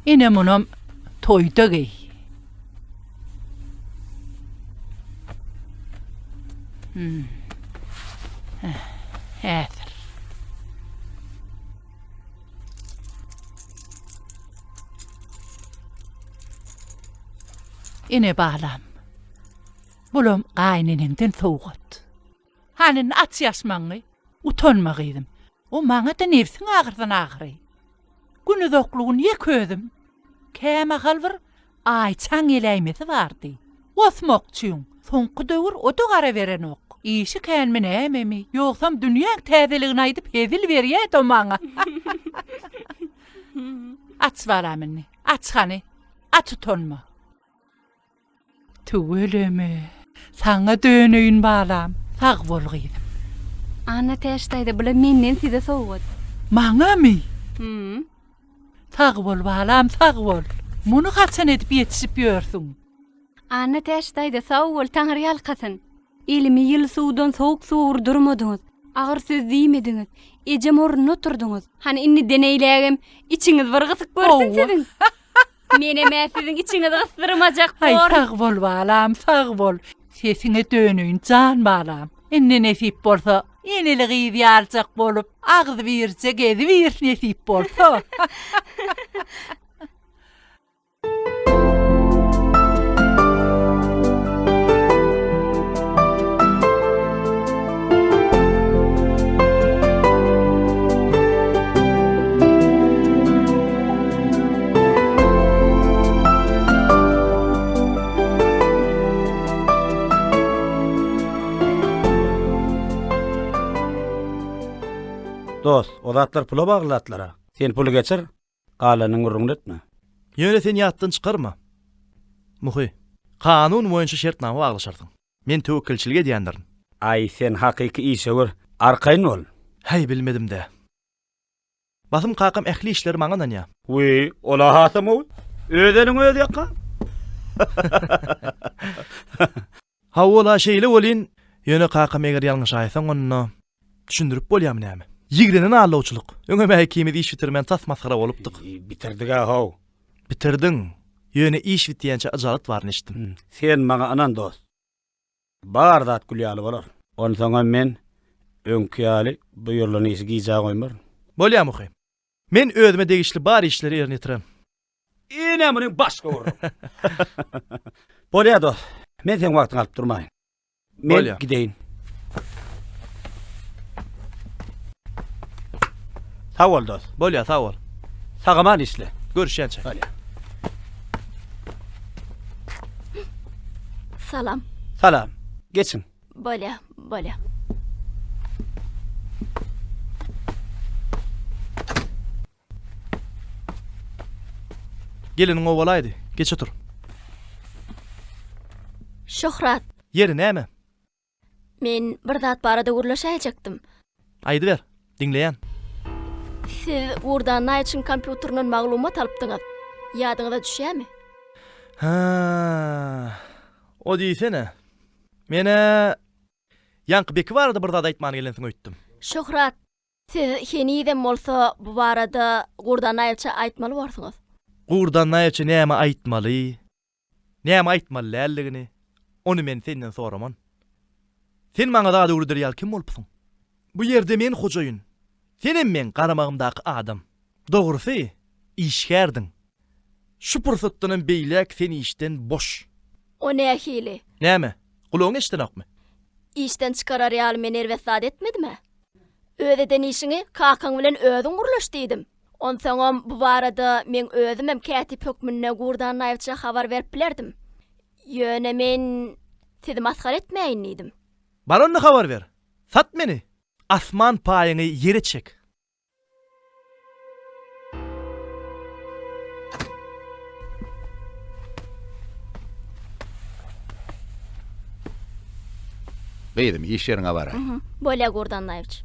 Yine bunun toyda giy. Häzir. Yine balam. Bulum gaynenenden soğut. Hanin at yaşmanı, utanma giydim. O maňa da nefsin ağırdan ağırı. Günü dokluğun ye ködüm. Käme halvır, ayçan eleýmesi vardy. Osmokçuň, soňky döwür o da gara beren ok. İşi känme nämemi, ýoksam dünýäň täzeligini aýdyp hezil berýär o maňa. Aç baramyny, aç hani, aç utanma. Tüweleme, saňa dönüýün balam, sag bol gyzym. Ana täşdaýda bula menden size soğut. Maňa mi? Sag bol balam, sag bol. Muny haçan edip ýetişip ýörsiň. Ana täşdaýda soğul taňry ýalkasyn. Elimi ýyl suwdan soğuk suw durmadyňyz. Agyr söz diýmediňiz. Ejem ornuny oturdyňyz. Hani inni deneylägem, içiňiz bir gysyk görsin siziň. Mene siziň içiňiz gysdyrmajak bor. Ay sag bol balam, sag bol. Sesiňe dönüýün jan balam. Enne nesip bolsa, eneli gyzy ýaljak bolup, agzy birje gezi bir nesip bolsa. Dost, o zatlar pula baglatlara. Sen pulu geçir, galanyň urrundy etme. Ýöne sen ýatdan çykarma. Muhy. Kanun boýunça şertnama baglaşardyň. Men töwekkilçilige diýendirin. Ay sen hakyky işe gör, arkaýyn ol. Hey bilmedim de. Basym kakam ähli işleri maňa ýa. Wy, ola hasamy. Ödeniň özi ýaka. Ha ola şeýle bolyn, ýöne kakam eger ýalňyş aýsaň onu düşündirip bolýam näme. Ýigrenin allawçylyk. Öňe hekimi iş bitirmen tas masgara bolupdyk. Bitirdik ha. Bitirdiň. Ýöne iş bitýänçe ajalat barny işdim. Sen maňa anan dost. Bar zat gülýaly bolar. Onu soňa men öňkýaly buýurlany işi giýjä goýmar. Bolýar muhy. Men özüme degişli bar işleri ýerine ýetirem. Ine munyň başga ururum. Bolýar dost. Men sen wagtyň alyp durmaýyn. Men gideýin. Sağ ol dost. Bolýar, sağ ol. Sagaman işle. Görüşýänçe. Bolýar. Salam. Salam. Geçin. Bolya, bolya. Geliniň owalaydy. Geç otur. Şöhrat. Ýeri näme? Men bir zat barada gurlaşaýajakdym. Aýdy ber. Dinleýän. Siz urdan naýçyn kompýuterden maglumat alypdyňyz. Ýadyňyza düşýärmi? Ha. O diýsene. Mene Ýanqybek barada bir zat aýtmany gelensiň öýtdüm. Şöhrat. Siz henidem bolsa bu barada urdan naýça aýtmaly bolsaňyz. Gurdan naýça näme aýtmaly? Näme aýtmaly lälligini? Onu men senden soraman. Sen maňa da urdirýär kim bolupsyň? Bu ýerde men hojaýyn. Senem men garamagymdaky adam. Dogrusy, işgärdiň. Şu pursatdan beýlek seni işden boş. O nähili? Näme? Gulagyň işden akmy? İşden çıkarar ýaly meni nerwesat etmedimi? Ödeden işini kakaň bilen özüň gurulaş diýdim. Onsoňam bu barada men özüm hem kätip hökmünde gurdan naýypça habar berip bilerdim. Ýöne men sizi maskara etmeýin diýdim. Baronna habar ver. Sat meni. Asman paýyny ýere çek. Beýdim, iş ýeriňe bara. Bolýa gurdan naýypça.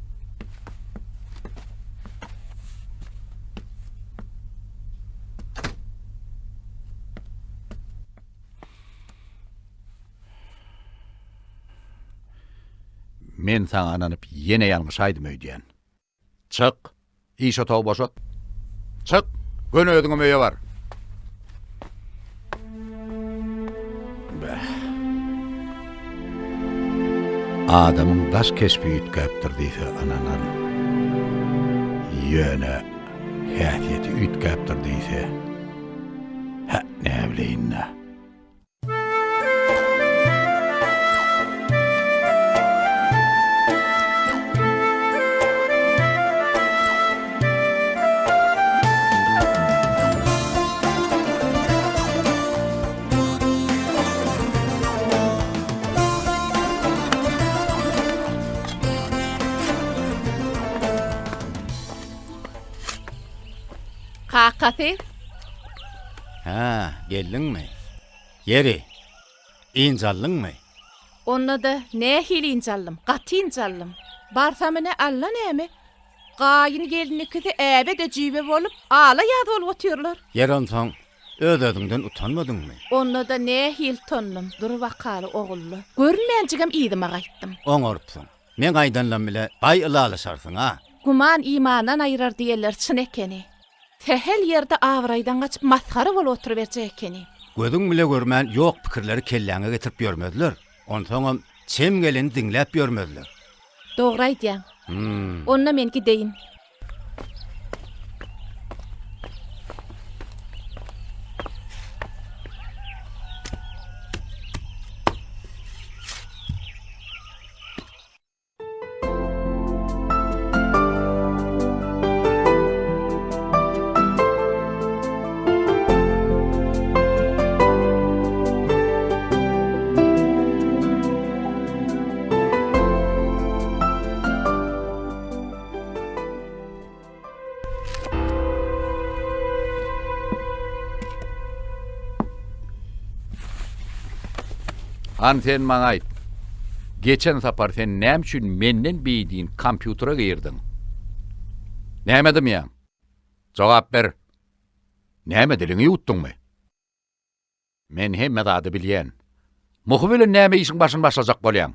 Men sana ananyp ýene ýalňyş aýdym öýdýän. Çık, iş otagy boşat. Çık, göne ödüňe möýe bar. Adamyň daş kesbi ütkäpdir diýse ananan. Ýöne häsiýeti ütkäpdir diýse. Ha, ne bileýin. Kakasy. Ha, geldiňmi? Yeri. İncallyňmy? Onda da ne hilin callım, gatin callım. Barsam ne alla näme? Gaýyny gelinikizi äbe de jibe bolup, ala ýaz bolup otyrlar. Yer onsoň ödediňden utanmadyňmy? Onda da ne hil tonlum, dur wakaly ogullu. Görünmänjigem iýdime gaýtdym. Oňorpsyň. Men gaýdanlam bile bay ılalaşarsyň ha. Guman imandan aýrar diýerler çyn ekeni. Tehel ýerde awraýdan gaçyp maskara bolup oturyberjek ekeni. Gözüň bile görmän ýok pikirleri kelläňe getirip ýörmediler. Onsoňam çem geleni diňläp ýörmediler. Dogry aýdýaň. Onna men gideýin. Han sen maňa aýt. Geçen sapar sen näme üçin menden beýdiň kompýutera girdiň? Nämedim ýa? Jogap ber. Näme diliňi ýutdyňmy? Men hemme dady bilýän. Muhbir näme işiň başyn başlajak bolýan?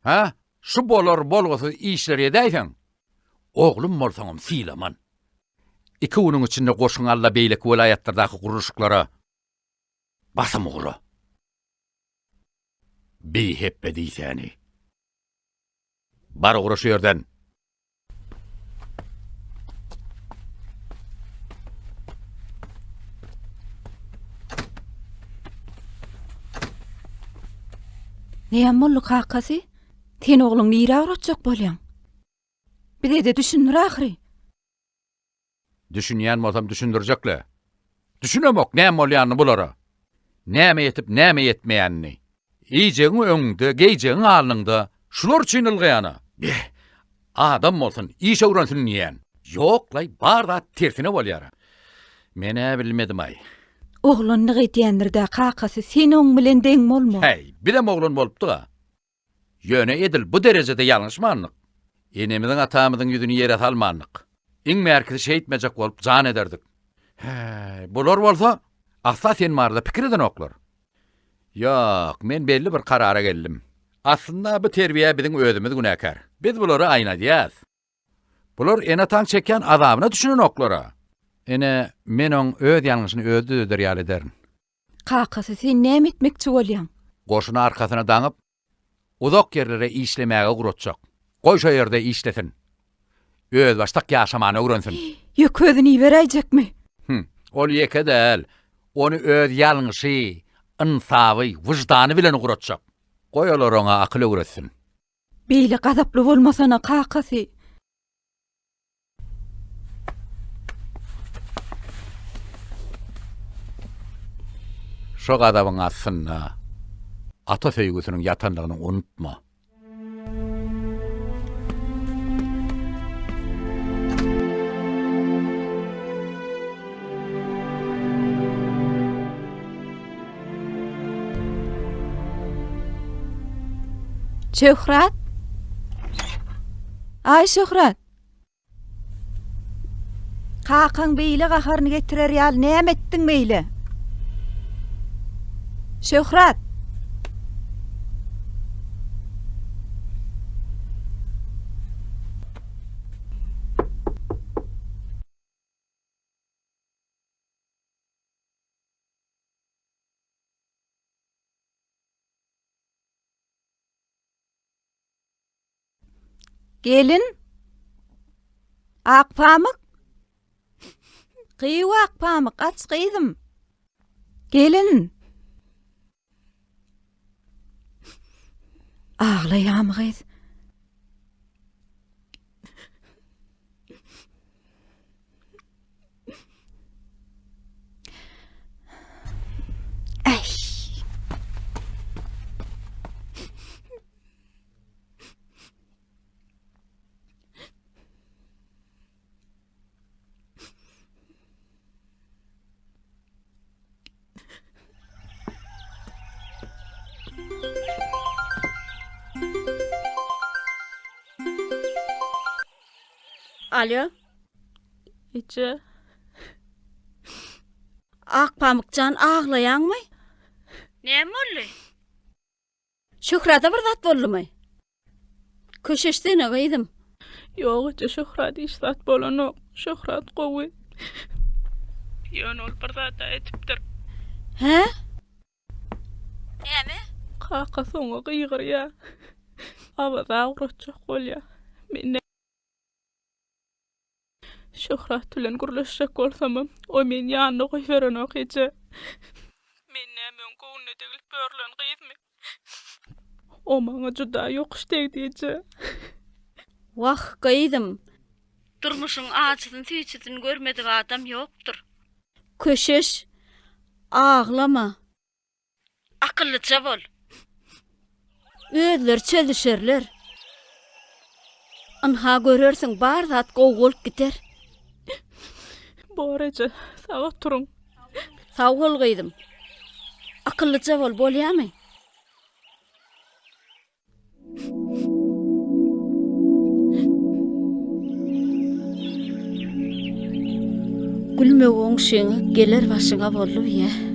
Ha? Şu bolar bolgasy işleri edäýsen. Oglum bolsaňam silaman. Iki unuň içinde goşuň alla beýlek welaýatlardaky guruluşyklara basam oglu. Bir heppe diýsäni. Bar uğraşı yerden. Näme boldy kakasy? Sen ogluňy ýere awratjak bolýan. Bile-de düşünür ahry. Düşünýän bolsam düşündirjekle. Düşünemok näme bolýany bulara. Näme ýetip näme ýetmeýänini. İyiceğin öňünde, geyceğin alnında, şular üçin ılgyana. Adam bolsun, iş öwrensin niýen. Ýoklay, barda tersine bolýar. Mene bilmedim ay. Oglunny gydýandyr-da kakasy sen oň bilen deň bolma. Hey, bilem oglun bolupdy. Ýöne edil bu derejede ýalňyşmanlyk. Enemizin atamyzyň ýüzüni ýere salmanlyk. Iň merkezi şeýitmejek bolup jan ederdik. Hey, bular bolsa, asla sen marda pikir eden oklar. Yok, men belli bir karara geldim. Aslında bu terbiye bizim özümüz günäkär. Biz buları aýnadýas. Bular ene taň çeken adamına düşünen oklara. Ene men oň öz ýalňyşyny özü öderýär ederin. Kakasy sen näme etmekçi bolýan? Goşuny arkasyna daňyp, uzak ýerlere işlemäge guratjak. Goý şo ýerde işlesin. Öz başdak ýaşamany öwrensin. Ýok özüni beräjekmi? Ol ýeke däl. Onu öz ýalňyşy, insawy, wyjdany bilen guratjak. Goýalar ona akyl öwretsin. Beýle gazaply bolmasana kakasy. Şo adamın aslında ata söýgüsiniň yatanlygyny unutma. Şöhrat? Ay Şöhrat. Kakan beýle gaharny getirer ýaly näme etdiň beýle? Şöhrat. Gelin. Ak pamuk. Kıyı ak pamuk. Aç kıydım. Gelin. Ağlayam kız. Ay. Alo. Ece. Ak pamukcan ağlayan mı? Ne molly? Şöhrata bir zat bolmy? Köşeşdene gıydım. Yok Ece, Şöhrat işlat bolanok. Şöhrat gowy. Ýöne ol bir zat etipdir. He? Näme? Kaka soňa gygyrýa. Awaza uratjak bolýa. Men Şöhrat bilen gurlaşjak bolsam, o men ýanyna goýberenok Ece. Men näme göwüne degilip börlen gyzmy? O maňa juda ýokuş degdi Ece. Wah gıydım. Durmuşun ağaçydyn tüýçidin görmedik adam ýokdur. Köşeş, ağlama. Akyllyça bol. Özler çelişerler. Anha görersiň bar zat gowy bolup gider. Borece, sağa turun. Sağ ol gıydım. Akıllıca bol, bolýarmy? Gülme oňşyňy geler başyňa boldy ýa.